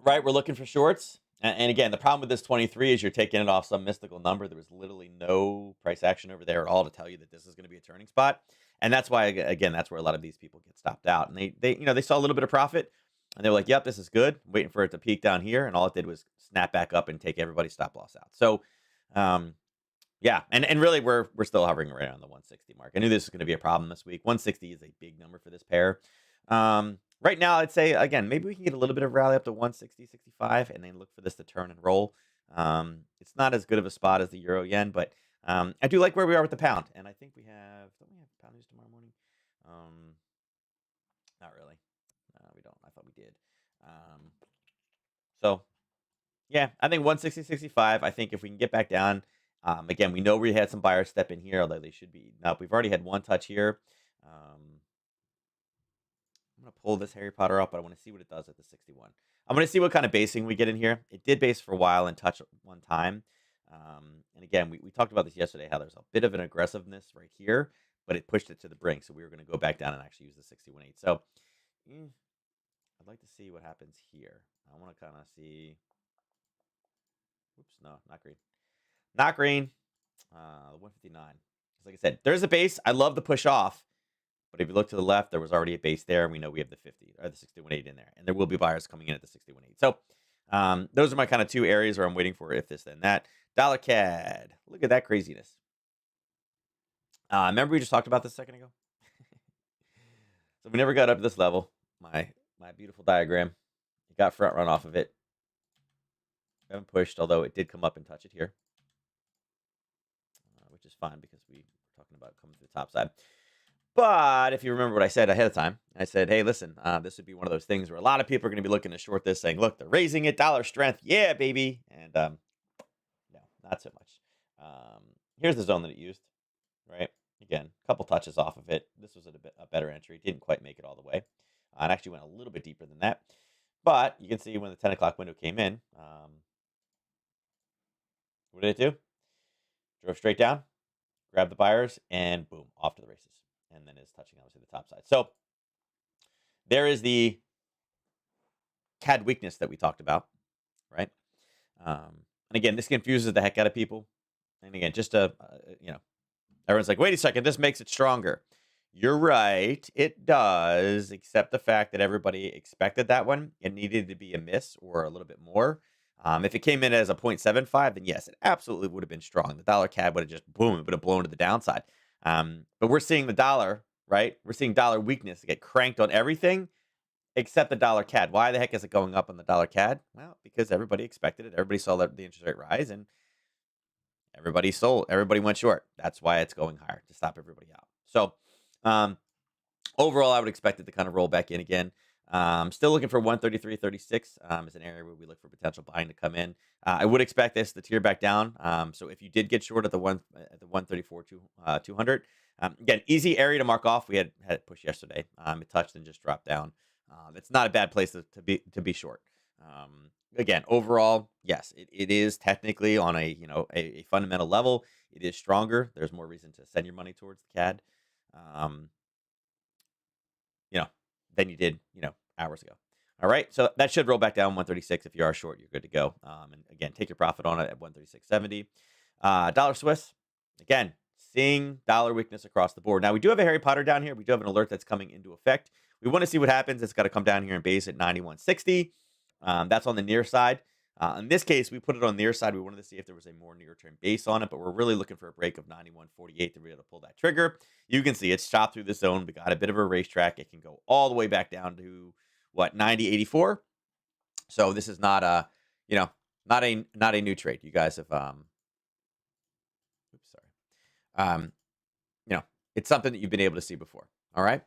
Right, we're looking for shorts. And again, the problem with this 23 is you're taking it off some mystical number. There was literally no price action over there at all to tell you that this is going to be a turning spot. And that's why, again, that's where a lot of these people get stopped out. And they saw a little bit of profit. And they were like, "Yep, this is good." Waiting for it to peak down here, and all it did was snap back up and take everybody's stop loss out. So, um, yeah, and really we're still hovering right around the 160 mark. I knew this was going to be a problem this week. 160 is a big number for this pair. Right now, I'd say again maybe we can get a little bit of rally up to 160, 65, and then look for this to turn and roll. It's not as good of a spot as the euro yen, but I do like where we are with the pound, and I think we have don't we have pound news tomorrow morning? Um, Not really. We don't. I thought we did. Um, so yeah, I think 160, 65. I think if we can get back down, again, we know we had some buyers step in here, although they should be eaten up. We've already had one touch here. I'm gonna pull this Harry Potter up, but I want to see what it does at the 61. I'm gonna see what kind of basing we get in here. It did base for a while and touch one time. And again, we talked about this yesterday, how there's a bit of an aggressiveness right here, but it pushed it to the brink. So we were gonna go back down and actually use the 61.8. So I'd like to see what happens here. I want to kind of see. Oops, no, not green. Not green. 159. Because like I said, there's a base. I love the push off. But if you look to the left, there was already a base there, and we know we have the 50 or the 61.8 in there. And there will be buyers coming in at the 61.8. So those are my kind of two areas where I'm waiting for if this, then that. Dollar CAD. Look at that craziness. Remember we just talked about this a second ago? So we never got up to this level. My beautiful diagram. It got front run off of it. We haven't pushed, although it did come up and touch it here. Which is fine because we were talking about coming to the top side. But if you remember what I said ahead of time, I said, hey, listen, this would be one of those things where a lot of people are going to be looking to short this saying, look, they're raising it, dollar strength. Yeah, baby. And no, not so much. Here's the zone that it used, right? Again, a couple touches off of it. This was a better entry. Didn't quite make it all the way. It actually went a little bit deeper than that. But you can see when the 10 o'clock window came in, what did it do? Drove straight down, grabbed the buyers, and boom, off to the races. And then is touching obviously the top side. So there is the CAD weakness that we talked about, right? And again, this confuses the heck out of people. And again, just everyone's like, wait a second, this makes it stronger. You're right, it does, except the fact that everybody expected that one. It needed to be a miss or a little bit more. If it came in as a 0.75, then yes, it absolutely would have been strong. The dollar CAD would have just boom, it would have blown to the downside. But we're seeing the dollar, right? We're seeing dollar weakness get cranked on everything except the dollar CAD. Why the heck is it going up on the dollar CAD? Well, because everybody expected it. Everybody saw the interest rate rise, and everybody sold. Everybody went short. That's why it's going higher to stop everybody out. So, um, overall, I would expect it to kind of roll back in again. Still looking for 133.36 as an area where we look for potential buying to come in. I would expect this to tear back down. So if you did get short at the 134 200, again, easy area to mark off. We had it push yesterday. It touched and just dropped down. It's not a bad place to be short. Again, overall, yes, it is technically on a fundamental level. It is stronger. There's more reason to send your money towards the CAD. Um, than you did, hours ago. All right. So that should roll back down 136. If you are short, you're good to go. And again, take your profit on it at 136.70. Dollar Swiss, again, seeing dollar weakness across the board. Now, we do have a Harry Potter down here. We do have an alert that's coming into effect. We want to see what happens. It's got to come down here and base at 91.60. That's on the near side. In this case, we put it on the near side. We wanted to see if there was a more near-term base on it, but we're really looking for a break of 91.48 to be able to pull that trigger. You can see it's chopped through the zone. We got a bit of a racetrack. It can go all the way back down to what 90.84. So this is not not a new trade. You guys have oops, sorry. It's something that you've been able to see before. All right.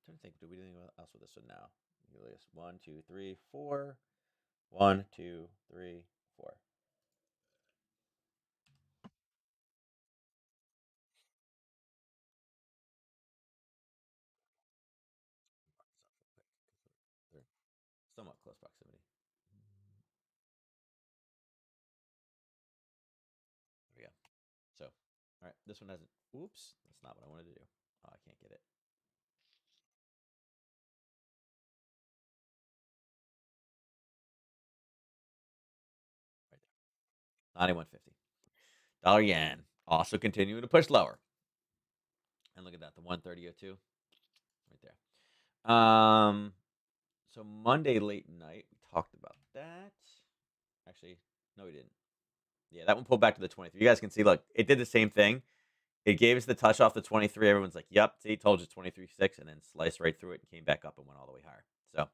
Trying to think. Do we do anything else with this one now? Julius, 1, 2, 3, 4. 1, 2, 3, 4. They're somewhat close proximity. There we go. So, all right, this one hasn't. Oops, that's not what I wanted to do. Oh, I can't get it. Right there. 91.50. Dollar yen also continuing to push lower. And look at that, the 130.02 right there. So Monday late night, we talked about that. Actually, no, we didn't. Yeah, that one pulled back to the 23. You guys can see, look, it did the same thing. It gave us the touch off the 23. Everyone's like, yep, see, told you 23.6, and then sliced right through it and came back up and went all the way higher. So,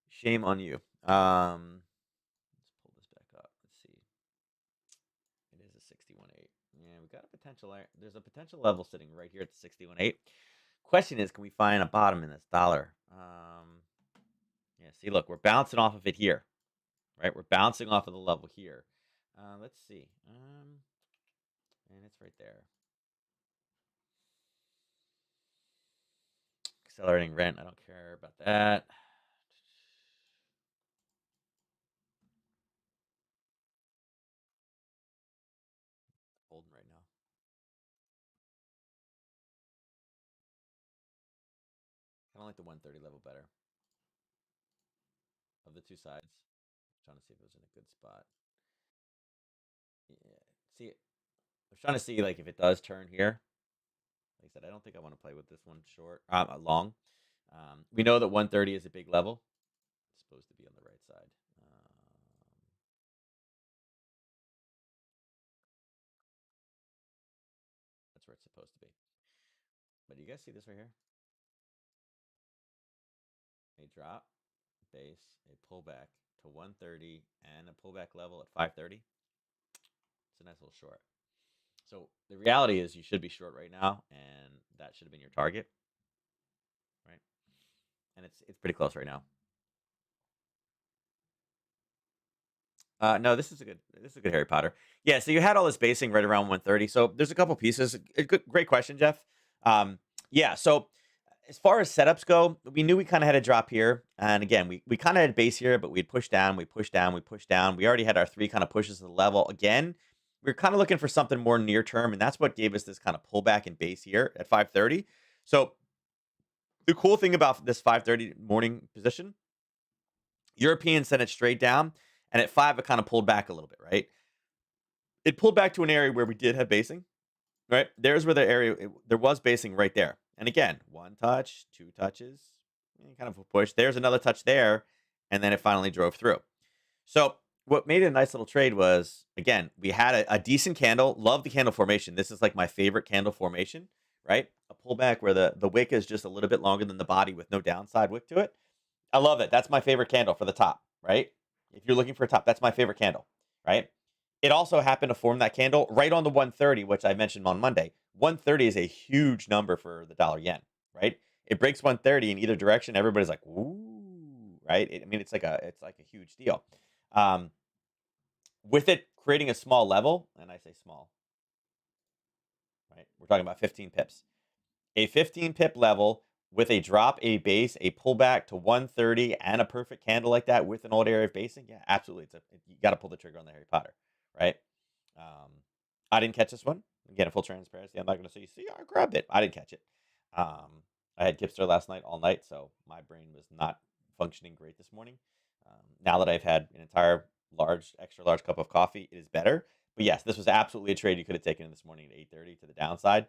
shame on you. Let's pull this back up. Let's see. It is a 61.8. Yeah, we got a potential. There's a potential level sitting right here at the 61.8. Question is, can we find a bottom in this dollar? Yeah, see, look, we're bouncing off of it here, right? We're bouncing off of the level here. Let's see. And it's right there. Accelerating rent. I don't care about that. Holding right now. I don't like the 130 level better of the two sides. Trying to see if it was in a good spot. Yeah. See, I was trying to see like if it does turn here. Like I said, I don't think I want to play with this one short, long. We know that 130 is a big level. It's supposed to be on the right side. That's where it's supposed to be. But you guys see this right here? A drop, base, a pullback to 130, and a pullback level at 530. It's a nice little short. So the reality is you should be short right now, and that should have been your target, right? And it's pretty close right now. No, this is a good Harry Potter. Yeah, so you had all this basing right around 130. So there's a couple pieces. Great question, Jeff. Yeah, so as far as setups go, we knew we kind of had a drop here. And again, we kind of had base here, but we'd push down, we pushed down, we pushed down. We already had our three kind of pushes to the level. Again, we are kind of looking for something more near term, and that's what gave us this kind of pullback in base here at 530. So the cool thing about this 530 morning position, European sent it straight down, and at 5 it kind of pulled back a little bit, right? It pulled back to an area where we did have basing, right? There's where there was basing right there. And again, one touch, two touches, kind of a push. There's another touch there, and then it finally drove through. So what made it a nice little trade was, again, we had a decent candle. Love the candle formation. This is like my favorite candle formation, right? A pullback where the wick is just a little bit longer than the body with no downside wick to it. I love it. That's my favorite candle for the top, right? If you're looking for a top, that's my favorite candle, right? It also happened to form that candle right on the 130, which I mentioned on Monday. 130 is a huge number for the dollar yen, right? It breaks 130 in either direction. Everybody's like, "Ooh," right? I mean, it's like a huge deal. Um, with it creating a small level, and I say small, right? We're talking about 15 pips. A 15 pip level with a drop, a base, a pullback to 130, and a perfect candle like that with an old area of basing. Yeah, absolutely. You got to pull the trigger on the Harry Potter, right? Um, I didn't catch this one. Again, full transparency. I'm not going to say, see, I grabbed it. I didn't catch it. I had Kipster last night all night, so my brain was not functioning great this morning. Now that I've had an entire extra large cup of coffee, it is better. But yes, this was absolutely a trade you could have taken this morning at 8:30 to the downside.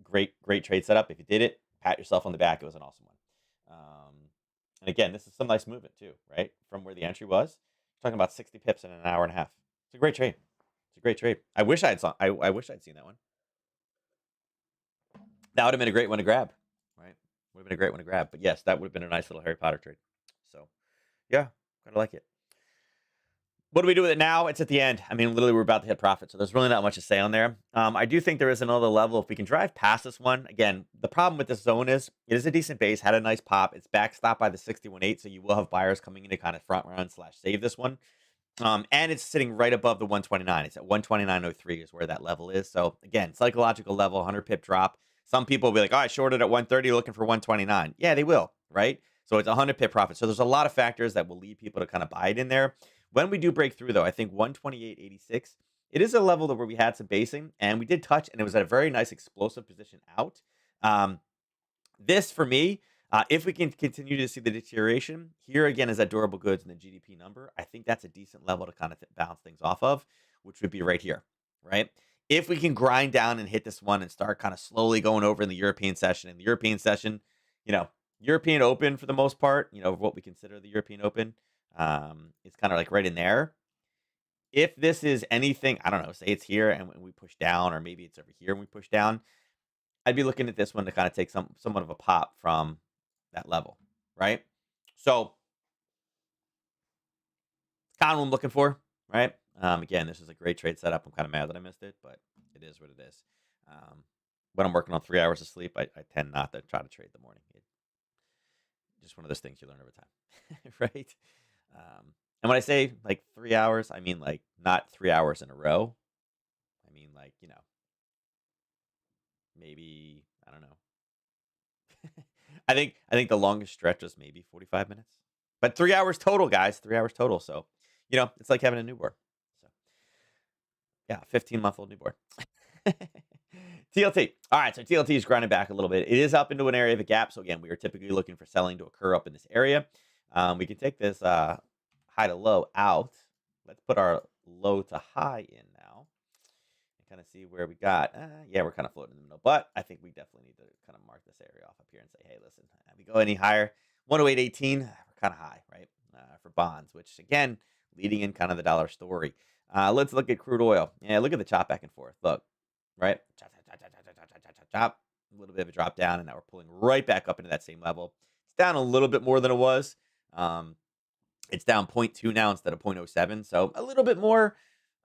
Great trade setup. If you did it, pat yourself on the back. It was an awesome one. And again, this is some nice movement too, right? From where the entry was, talking about 60 pips in an hour and a half. It's a great trade. It's a great trade. I wish I wish I'd seen that one. That would have been a great one to grab, right? Would have been a great one to grab. But yes, that would have been a nice little Harry Potter trade. So yeah, kind of like it. What do we do with it now? It's at the end. I mean, literally, we're about to hit profit, so there's really not much to say on there. I do think there is another level. If we can drive past this one, again, the problem with this zone is it is a decent base, had a nice pop. It's backstopped by the 61.8, so you will have buyers coming in to kind of front run / save this one. And it's sitting right above the 129. It's at 129.03 is where that level is. So again, psychological level, 100 pip drop. Some people will be like, oh, I shorted at 130 looking for 129. Yeah, they will, right? So it's 100 pip profit. So there's a lot of factors that will lead people to kind of buy it in there. When we do break through, though, I think 128.86, it is a level where we had some basing, and we did touch, and it was at a very nice explosive position out. This, for me, if we can continue to see the deterioration, here again is that durable goods and the GDP number. I think that's a decent level to kind of bounce things off of, which would be right here, right? If we can grind down and hit this one and start kind of slowly going over in the European session, you know, European Open for the most part, what we consider the European Open, is kind of like right in there. If this is anything, I don't know, say it's here and we push down, or maybe it's over here and we push down, I'd be looking at this one to kind of take somewhat of a pop from that level, right? So it's kind of what I'm looking for, right? Again, this is a great trade setup. I'm kind of mad that I missed it, but it is what it is. When I'm working on 3 hours of sleep, I tend not to try to trade the morning. It's just one of those things you learn over time, right? And when I say like 3 hours, I mean like not 3 hours in a row. I mean like, maybe, I don't know. I think the longest stretch was maybe 45 minutes. But 3 hours total, guys. 3 hours total. So, it's like having a newborn. So yeah, 15-month-old newborn. TLT. All right, so TLT is grinding back a little bit. It is up into an area of a gap. So again, we are typically looking for selling to occur up in this area. We can take this high to low out. Let's put our low to high in now and kind of see where we got. Yeah, we're kind of floating in the middle, but I think we definitely need to kind of mark this area off up here and say, hey, listen, if we go any higher, 108.18, we're kind of high, right? For bonds, which again, leading in kind of the dollar story. Let's look at crude oil. Yeah, look at the chop back and forth. Look, right? Chop, chop, chop, chop, chop, chop, chop, chop, chop. A little bit of a drop down, and now we're pulling right back up into that same level. It's down a little bit more than it was. It's down 0.2 now instead of 0.07, so a little bit more,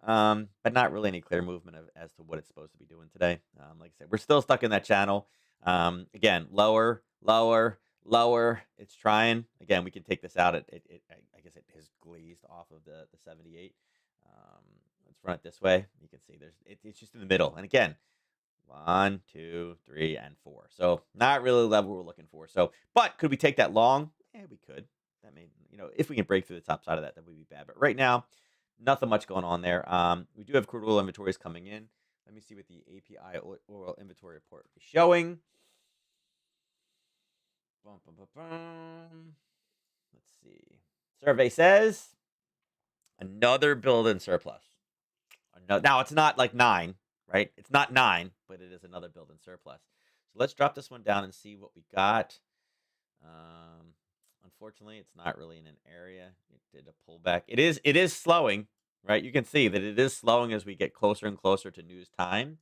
but not really any clear movement as to what it's supposed to be doing today. Like I said, we're still stuck in that channel. Again, lower, lower, lower. It's trying. Again, we can take this out. I guess it has glazed off of the 78. Let's run it this way. You can see it's just in the middle. And again, 1, 2, 3, and 4. So not really the level we're looking for. So, but could we take that long? Yeah, we could. That may, if we can break through the top side of that would be bad. But right now, nothing much going on there. We do have crude oil inventories coming in. Let me see what the API oil inventory report is showing. Bum, bum, bum, bum. Let's see. Survey says another build in surplus. Now, it's not like 9, right? It's not 9, but it is another build in surplus. So let's drop this one down and see what we got. Unfortunately, it's not really in an area. It did a pullback. It is slowing, right? You can see that it is slowing as we get closer and closer to news time.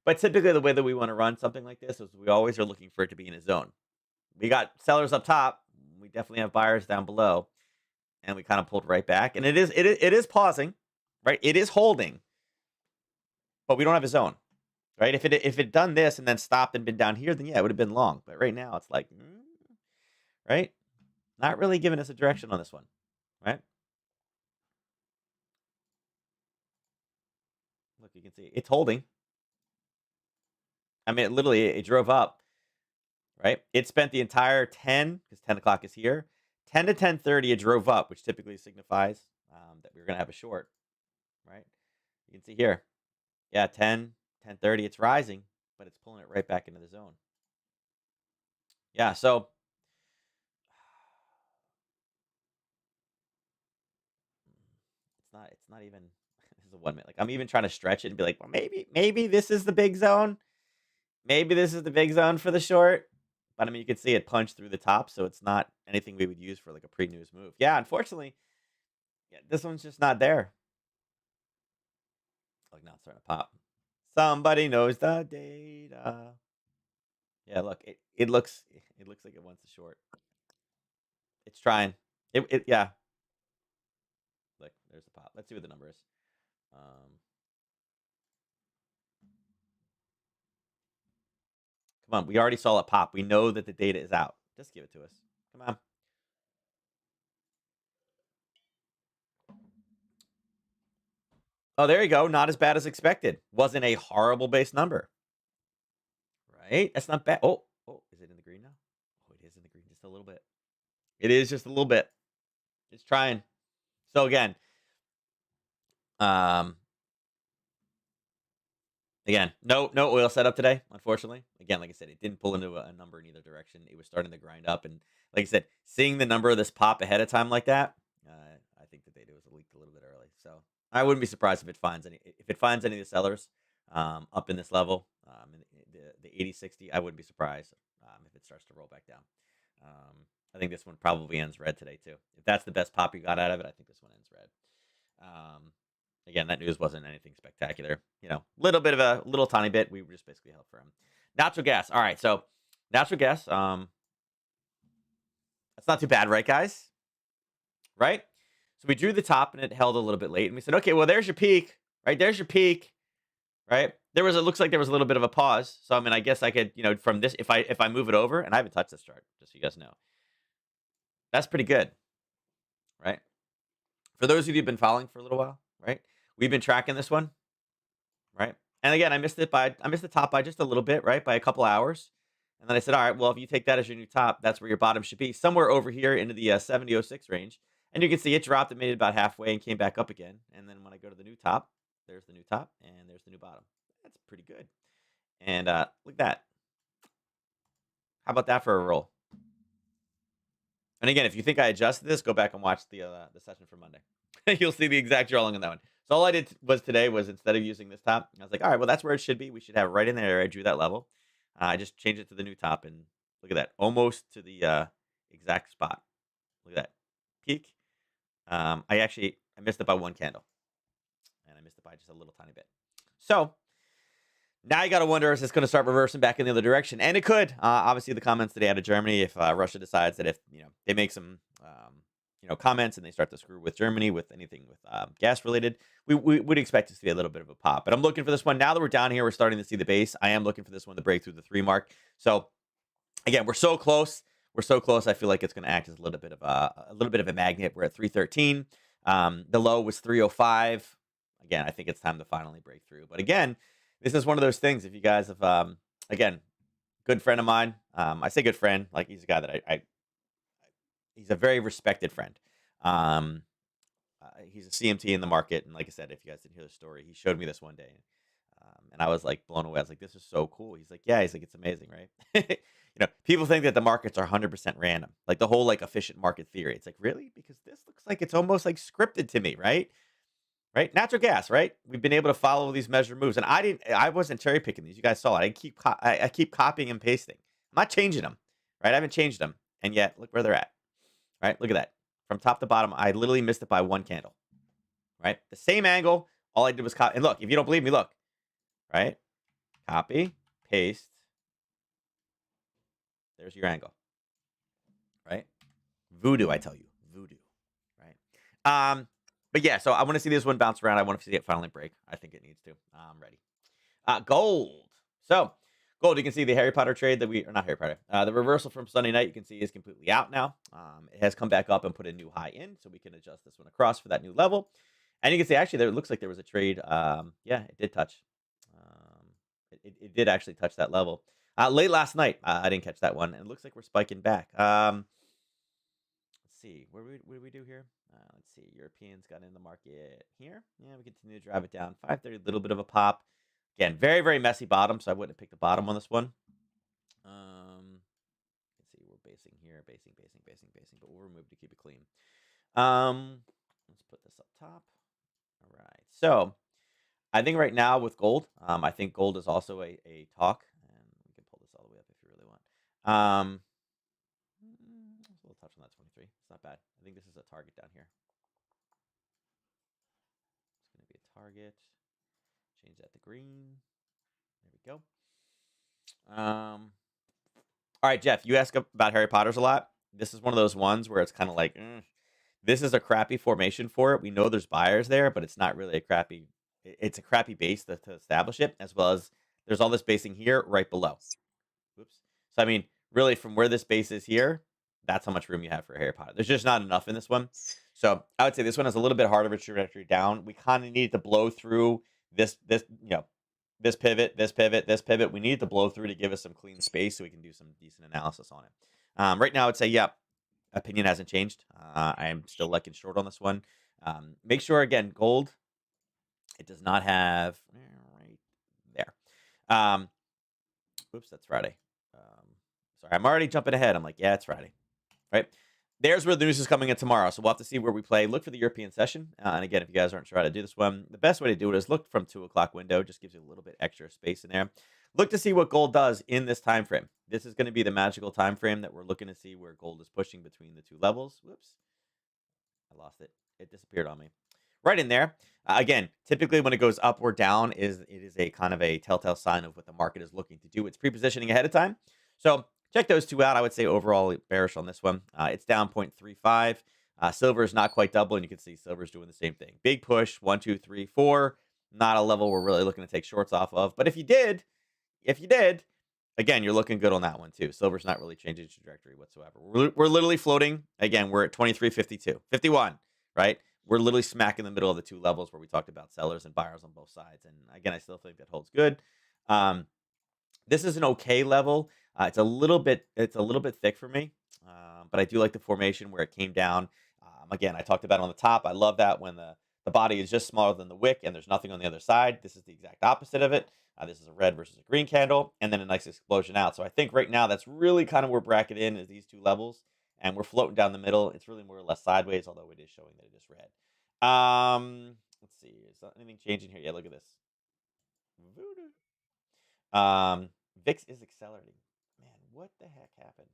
But typically, the way that we want to run something like this is we always are looking for it to be in a zone. We got sellers up top. We definitely have buyers down below, and we kind of pulled right back. And it is pausing, right? It is holding, but we don't have a zone, right? If it done this and then stopped and been down here, then yeah, it would have been long. But right now, it's like, right? Not really giving us a direction on this one, right? Look, you can see it's holding. I mean, it drove up, right? It spent the entire 10, because 10 o'clock is here, 10 to 10:30, it drove up, which typically signifies that we're going to have a short, right? You can see here, yeah, 10:30, it's rising, but it's pulling it right back into the zone. Yeah, so it's not even this is a 1 minute. Like I'm even trying to stretch it and be like, well, maybe this is the big zone. Maybe this is the big zone for the short. But I mean, you can see it punched through the top, so it's not anything we would use for like a pre-news move. Yeah, unfortunately, yeah, this one's just not there. Like now it's starting to pop. Somebody knows the data. Yeah, look, it looks like it wants a short. It's trying. Yeah. Look, there's the pop. Let's see what the number is. Come on, we already saw it pop. We know that the data is out. Just give it to us. Come on. Oh, there you go. Not as bad as expected. Wasn't a horrible base number. Right? That's not bad. Oh, is it in the green now? Oh, it is in the green just a little bit. It is just a little bit. It's trying. So um, again, no oil setup today, unfortunately. Again, like I said, it didn't pull into a number in either direction. It was starting to grind up, and like I said, seeing the number of this pop ahead of time like that, I think the data was leaked a little bit early. So I wouldn't be surprised if it finds any of the sellers up in this level. The 80-60, I wouldn't be surprised if it starts to roll back down. I think this one probably ends red today too. If that's the best pop you got out of it, I think this one ends red. Again, that news wasn't anything spectacular. Little tiny bit. We just basically held for him. Natural gas. All right, so natural gas. That's not too bad, right, guys? Right? So we drew the top and it held a little bit late, and we said, okay, well, there's your peak, right? There's your peak, right? It looks like there was a little bit of a pause. So I mean, I guess I could, from this, if I move it over, and I haven't touched this chart, just so you guys know, that's pretty good, right? For those of you who've been following for a little while, right? We've been tracking this one, right? And again, I missed the top by just a little bit, right? By a couple hours. And then I said, all right, well, if you take that as your new top, that's where your bottom should be, somewhere over here into the 7006 range. And you can see it dropped, it made it about halfway and came back up again. And then when I go to the new top, there's the new top and there's the new bottom. That's pretty good. And look at that. How about that for a roll? And again, if you think I adjusted this, go back and watch the session for Monday. You'll see the exact drawing on that one. So all I did today was instead of using this top, I was like, all right, well, that's where it should be. We should have it right in there. I drew that level. I just changed it to the new top, and look at that, almost to the exact spot. Look at that peak. I missed it by one candle, and I missed it by just a little tiny bit. So now you got to wonder, is this going to start reversing back in the other direction? And it could. Obviously, the comments today out of Germany, if Russia decides that if they make some comments and they start to screw with Germany with anything with gas related, we would expect to see a little bit of a pop. But I'm looking for this one now that we're down here. We're starting to see the base. I am looking for this one to break through the 3 mark. So again, we're so close. We're so close. I feel like it's going to act as a little bit of a magnet. We're at 313. The low was 305. Again, I think it's time to finally break through. But again, this is one of those things. If you guys have, again, good friend of mine. I say good friend, like he's a guy that he's a very respected friend. He's a CMT in the market, and like I said, if you guys didn't hear the story, he showed me this one day, and I was like blown away. I was like, "This is so cool." He's like, "Yeah," he's like, "It's amazing, right?" People think that the markets are 100% random, like the whole like efficient market theory. It's like, really? Because this looks like it's almost like scripted to me, right? Right? Natural gas, right? We've been able to follow these measured moves, and I wasn't cherry picking these. You guys saw it. I keep copying and pasting. I'm not changing them, right? I haven't changed them, and yet look where they're at. Right? Look at that. From top to bottom, I literally missed it by one candle. Right? The same angle. All I did was copy. And look, if you don't believe me, look. Right? Copy, paste. There's your angle. Right? Voodoo, I tell you. Voodoo. Right? But yeah, so I want to see this one bounce around. I want to see it finally break. I think it needs to. I'm ready. Gold. So gold, you can see the Harry Potter trade or not Harry Potter, the reversal from Sunday night, you can see is completely out now. It has come back up and put a new high in, so we can adjust this one across for that new level. And you can see actually there, it looks like there was a trade. Yeah, it did touch. It did actually touch that level. Late last night, I didn't catch that one, and it looks like we're spiking back. Let's see, what did we do here? Let's see, Europeans got in the market here. Yeah, we continue to drive it down. 530, a little bit of a pop. Again, very, very messy bottom, so I wouldn't have picked the bottom on this one. Let's see, we're basing here, basing, but we'll remove to keep it clean. Let's put this up top. All right, so I think right now with gold, I think gold is also a talk, and we can pull this all the way up if you really want. A little touch on that 23. It's not bad. I think this is a target down here. It's going to be a target. Change that to green. There we go. All right, Jeff, you ask about Harry Potter's a lot. This is one of those ones where it's kind of like, this is a crappy formation for it. We know there's buyers there, but it's not really a crappy. It's a crappy base to establish it, as well as there's all this basing here right below. Oops. So, I mean, really from where this base is here, that's how much room you have for Harry Potter. There's just not enough in this one. So I would say this one has a little bit harder of a trajectory down. We kind of need to blow through this pivot. We need to blow through to give us some clean space so we can do some decent analysis on it. Right now, I'd say, yeah, opinion hasn't changed. I am still liking short on this one. Make sure, again, gold, it does not have right there. Oops, that's Friday. Sorry, I'm already jumping ahead. I'm like, yeah, it's Friday, right? there's where the news is coming in tomorrow. So we'll have to see where we play. Look for the European session. And again, if you guys aren't sure how to do this one, the best way to do it is look from 2 o'clock window. Just gives you a little bit extra space in there. Look to see what gold does in this time frame. This is going to be the magical time frame that we're looking to see where gold is pushing between the two levels. Whoops, I lost it. It disappeared on me. Right in there. Again, typically when it goes up or down, it is a kind of a telltale sign of what the market is looking to do. It's pre-positioning ahead of time. So check those two out. I would say overall bearish on this one. It's down 0.35. Silver is not quite double, and you can see silver is doing the same thing. Big push, 1, 2, 3, 4. Not a level we're really looking to take shorts off of. But if you did, again, you're looking good on that one too. Silver's not really changing trajectory whatsoever. We're literally floating. Again, we're at 23.52, 51, right? We're literally smack in the middle of the two levels where we talked about sellers and buyers on both sides. And again, I still think that holds good. This is an okay level. It's a little bit thick for me, but I do like the formation where it came down. Again, I talked about it on the top. I love that when the body is just smaller than the wick and there's nothing on the other side. This is the exact opposite of it. This is a red versus a green candle, and then a nice explosion out. So I think right now that's really kind of where bracket in is these two levels, and we're floating down the middle. It's really more or less sideways, although it is showing that it is red. Let's see. Is there anything changing here? Yeah, look at this. Voodoo. VIX is accelerating. Man, what the heck happened?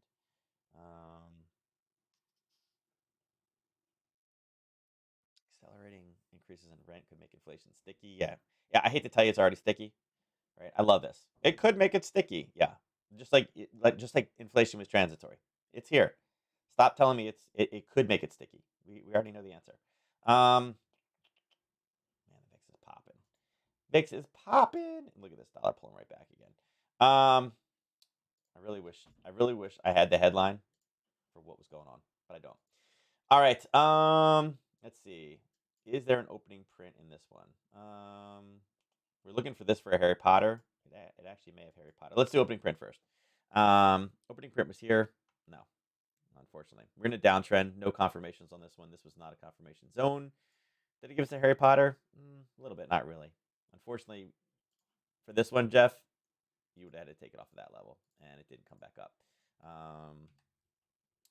Accelerating increases in rent could make inflation sticky. Yeah. Yeah, I hate to tell you it's already sticky, right? I love this. It could make it sticky. Yeah. Just like inflation was transitory. It's here. Stop telling me it could make it sticky. We already know the answer. Man, the VIX is popping. VIX is popping. Look at this dollar pulling right back again. I really wish I had the headline for what was going on, but I don't. All right. Let's see. Is there an opening print in this one? We're looking for this for a Harry Potter. It actually may have Harry Potter. Let's do opening print first. Opening print was here. No, unfortunately. We're in a downtrend. No confirmations on this one. This was not a confirmation zone. Did it give us a Harry Potter? A little bit. Not really. Unfortunately, for this one, Jeff, you would have had to take it off of that level, and it didn't come back up.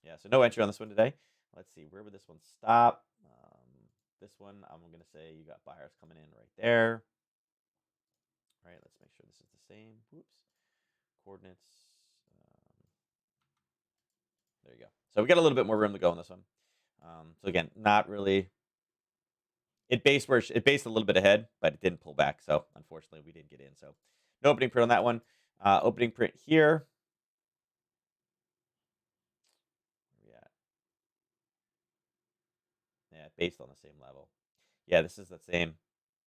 Yeah, so no entry on this one today. Let's see, where would this one stop? This one, I'm going to say you got buyers coming in right there. All right, let's make sure this is the same. Whoops. Coordinates. There you go. So we got a little bit more room to go on this one. So again, not really. It based a little bit ahead, but it didn't pull back. So unfortunately, we didn't get in. So no opening print on that one. Opening print here. Yeah, based on the same level. Yeah, this is the same.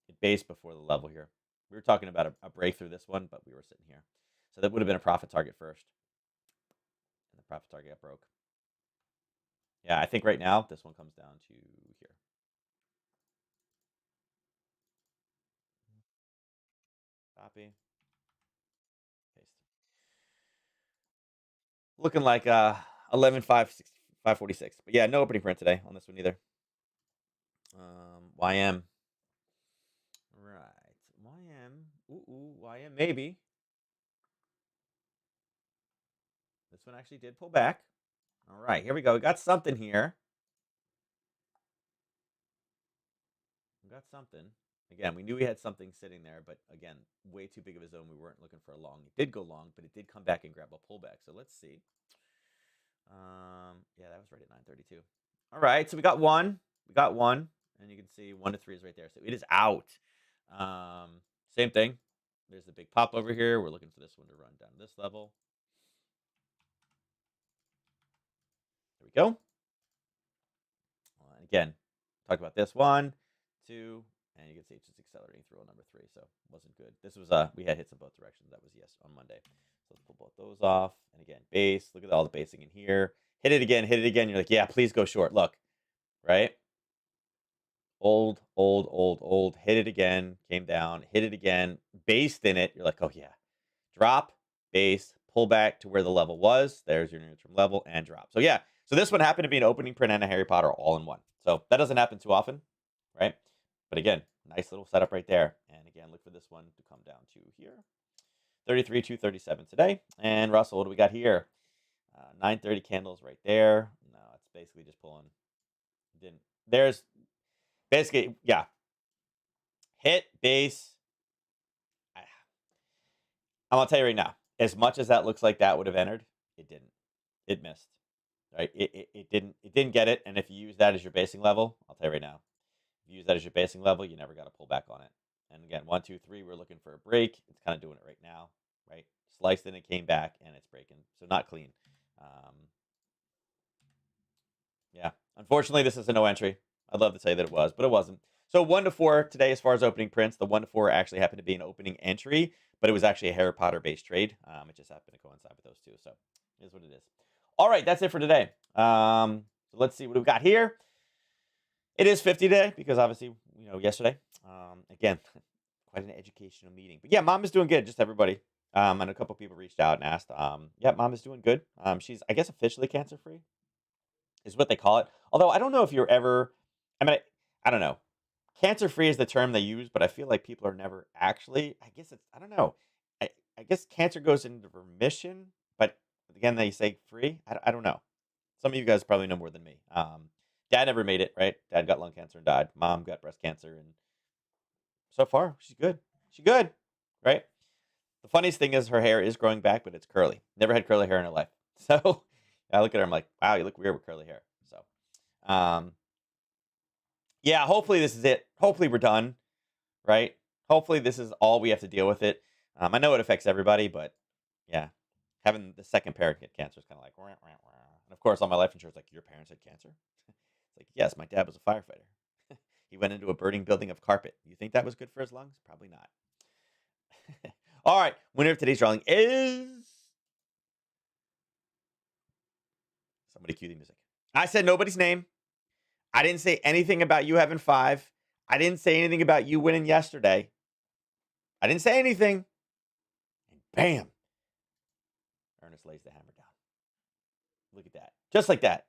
It based before the level here. We were talking about a breakthrough this one, but we were sitting here. So that would have been a profit target first. And the profit target got broke. Yeah, I think right now this one comes down to here. Copy. Paste. Looking like 11.546. But yeah, no opening print today on this one either. YM. Right. YM. YM maybe. This one actually did pull back. All right, here we go. We got something here. We got something. Again, we knew we had something sitting there, but again, way too big of a zone. We weren't looking for a long. It did go long, but it did come back and grab a pullback. So let's see. Yeah, that was right at 932. All right, so we got one. And you can see 1 to 3 is right there. So it is out. Same thing. There's the big pop over here. We're looking for this one to run down this level. There we go. Again, talked about this 1, 2, and you can see it's just accelerating through on number 3, so wasn't good. This was we had hits in both directions. That was yes on Monday. So let's pull both those off. And again, base. Look at all the basing in here. Hit it again. You're like, yeah, please go short. Look, right? Old. Hit it again. Came down. Hit it again. Based in it. You're like, oh yeah. Drop, base, pull back to where the level was. There's your near-term level and drop. So yeah. So this one happened to be an opening print and a Harry Potter all in one. So that doesn't happen too often, right? But again, nice little setup right there. And again, look for this one to come down to here. 33,237 today. And Russell, what do we got here? 930 candles right there. No, it's basically just pulling. Didn't. There's basically, yeah. Hit base. I'm gonna tell you right now. As much as that looks like that would have entered, it didn't. It missed. Right? It didn't. It didn't get it. And if you use that as your basing level, I'll tell you right now. If you use that as your basing level, you never got to pull back on it. And again, 1, 2, 3, we're looking for a break. It's kind of doing it right now, right? Sliced and it came back and it's breaking. So not clean. Um, yeah. Unfortunately, this is a no entry. I'd love to say that it was, but it wasn't. So 1 to 4 today, as far as opening prints, the 1 to 4 actually happened to be an opening entry, but it was actually a Harry Potter based trade. It just happened to coincide with those two. So it is what it is. All right, that's it for today. So let's see what we've got here. It is 50 day because obviously, yesterday. Again, quite an educational meeting. But yeah, mom is doing good. Just everybody. And a couple people reached out and asked. Yeah, mom is doing good. She's, I guess, officially cancer free is what they call it. Although I don't know if you're ever. I mean, I don't know. Cancer free is the term they use, but I feel like people are never actually. I guess it's. I don't know. I guess cancer goes into remission, but again, they say free. I don't know. Some of you guys probably know more than me. Dad never made it, right? Dad got lung cancer and died. Mom got breast cancer, and so far she's good. She's good, right? The funniest thing is her hair is growing back, but it's curly. Never had curly hair in her life. So I look at her, I'm like, wow, you look weird with curly hair. So, yeah, hopefully this is it. Hopefully we're done, right? Hopefully this is all we have to deal with it. I know it affects everybody, but yeah, having the second parent get cancer is kind of like, wah, wah, wah. And of course, all my life insurance, like, your parents had cancer. It's like, yes, my dad was a firefighter. He went into a burning building of carpet. You think that was good for his lungs? Probably not. All right, winner of today's drawing is somebody cue the music. I said nobody's name. I didn't say anything about you having 5. I didn't say anything about you winning yesterday. I didn't say anything. And bam, Ernest lays the hammer down. Look at that. Just like that.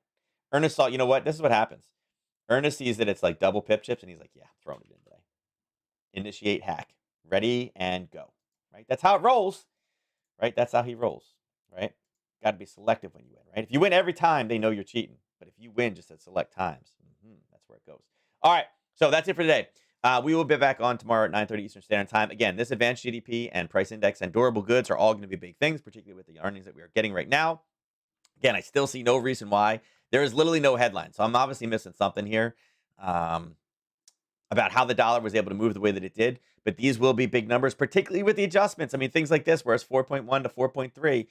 Ernest saw, you know what? This is what happens. Ernest sees that it's like double pip chips, and he's like, yeah, I'm throwing it in today. Initiate hack. Ready and go. Right? That's how it rolls. Right? That's how he rolls. Right? Got to be selective when you win. Right? If you win every time, they know you're cheating. But if you win just at select times, that's where it goes. All right. So that's it for today. We will be back on tomorrow at 9:30 Eastern Standard Time. Again, this advanced GDP and price index and durable goods are all going to be big things, particularly with the earnings that we are getting right now. Again, I still see no reason why. There is literally no headline. So I'm obviously missing something here about how the dollar was able to move the way that it did. But these will be big numbers, particularly with the adjustments. I mean, things like this, where it's 4.1 to 4.3,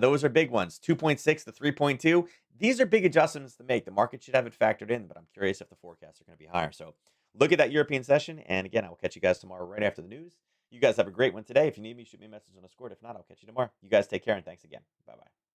those are big ones. 2.6 to 3.2. These are big adjustments to make. The market should have it factored in, but I'm curious if the forecasts are going to be higher. So look at that European session. And again, I will catch you guys tomorrow right after the news. You guys have a great one today. If you need me, shoot me a message on Discord. If not, I'll catch you tomorrow. You guys take care, and thanks again. Bye-bye.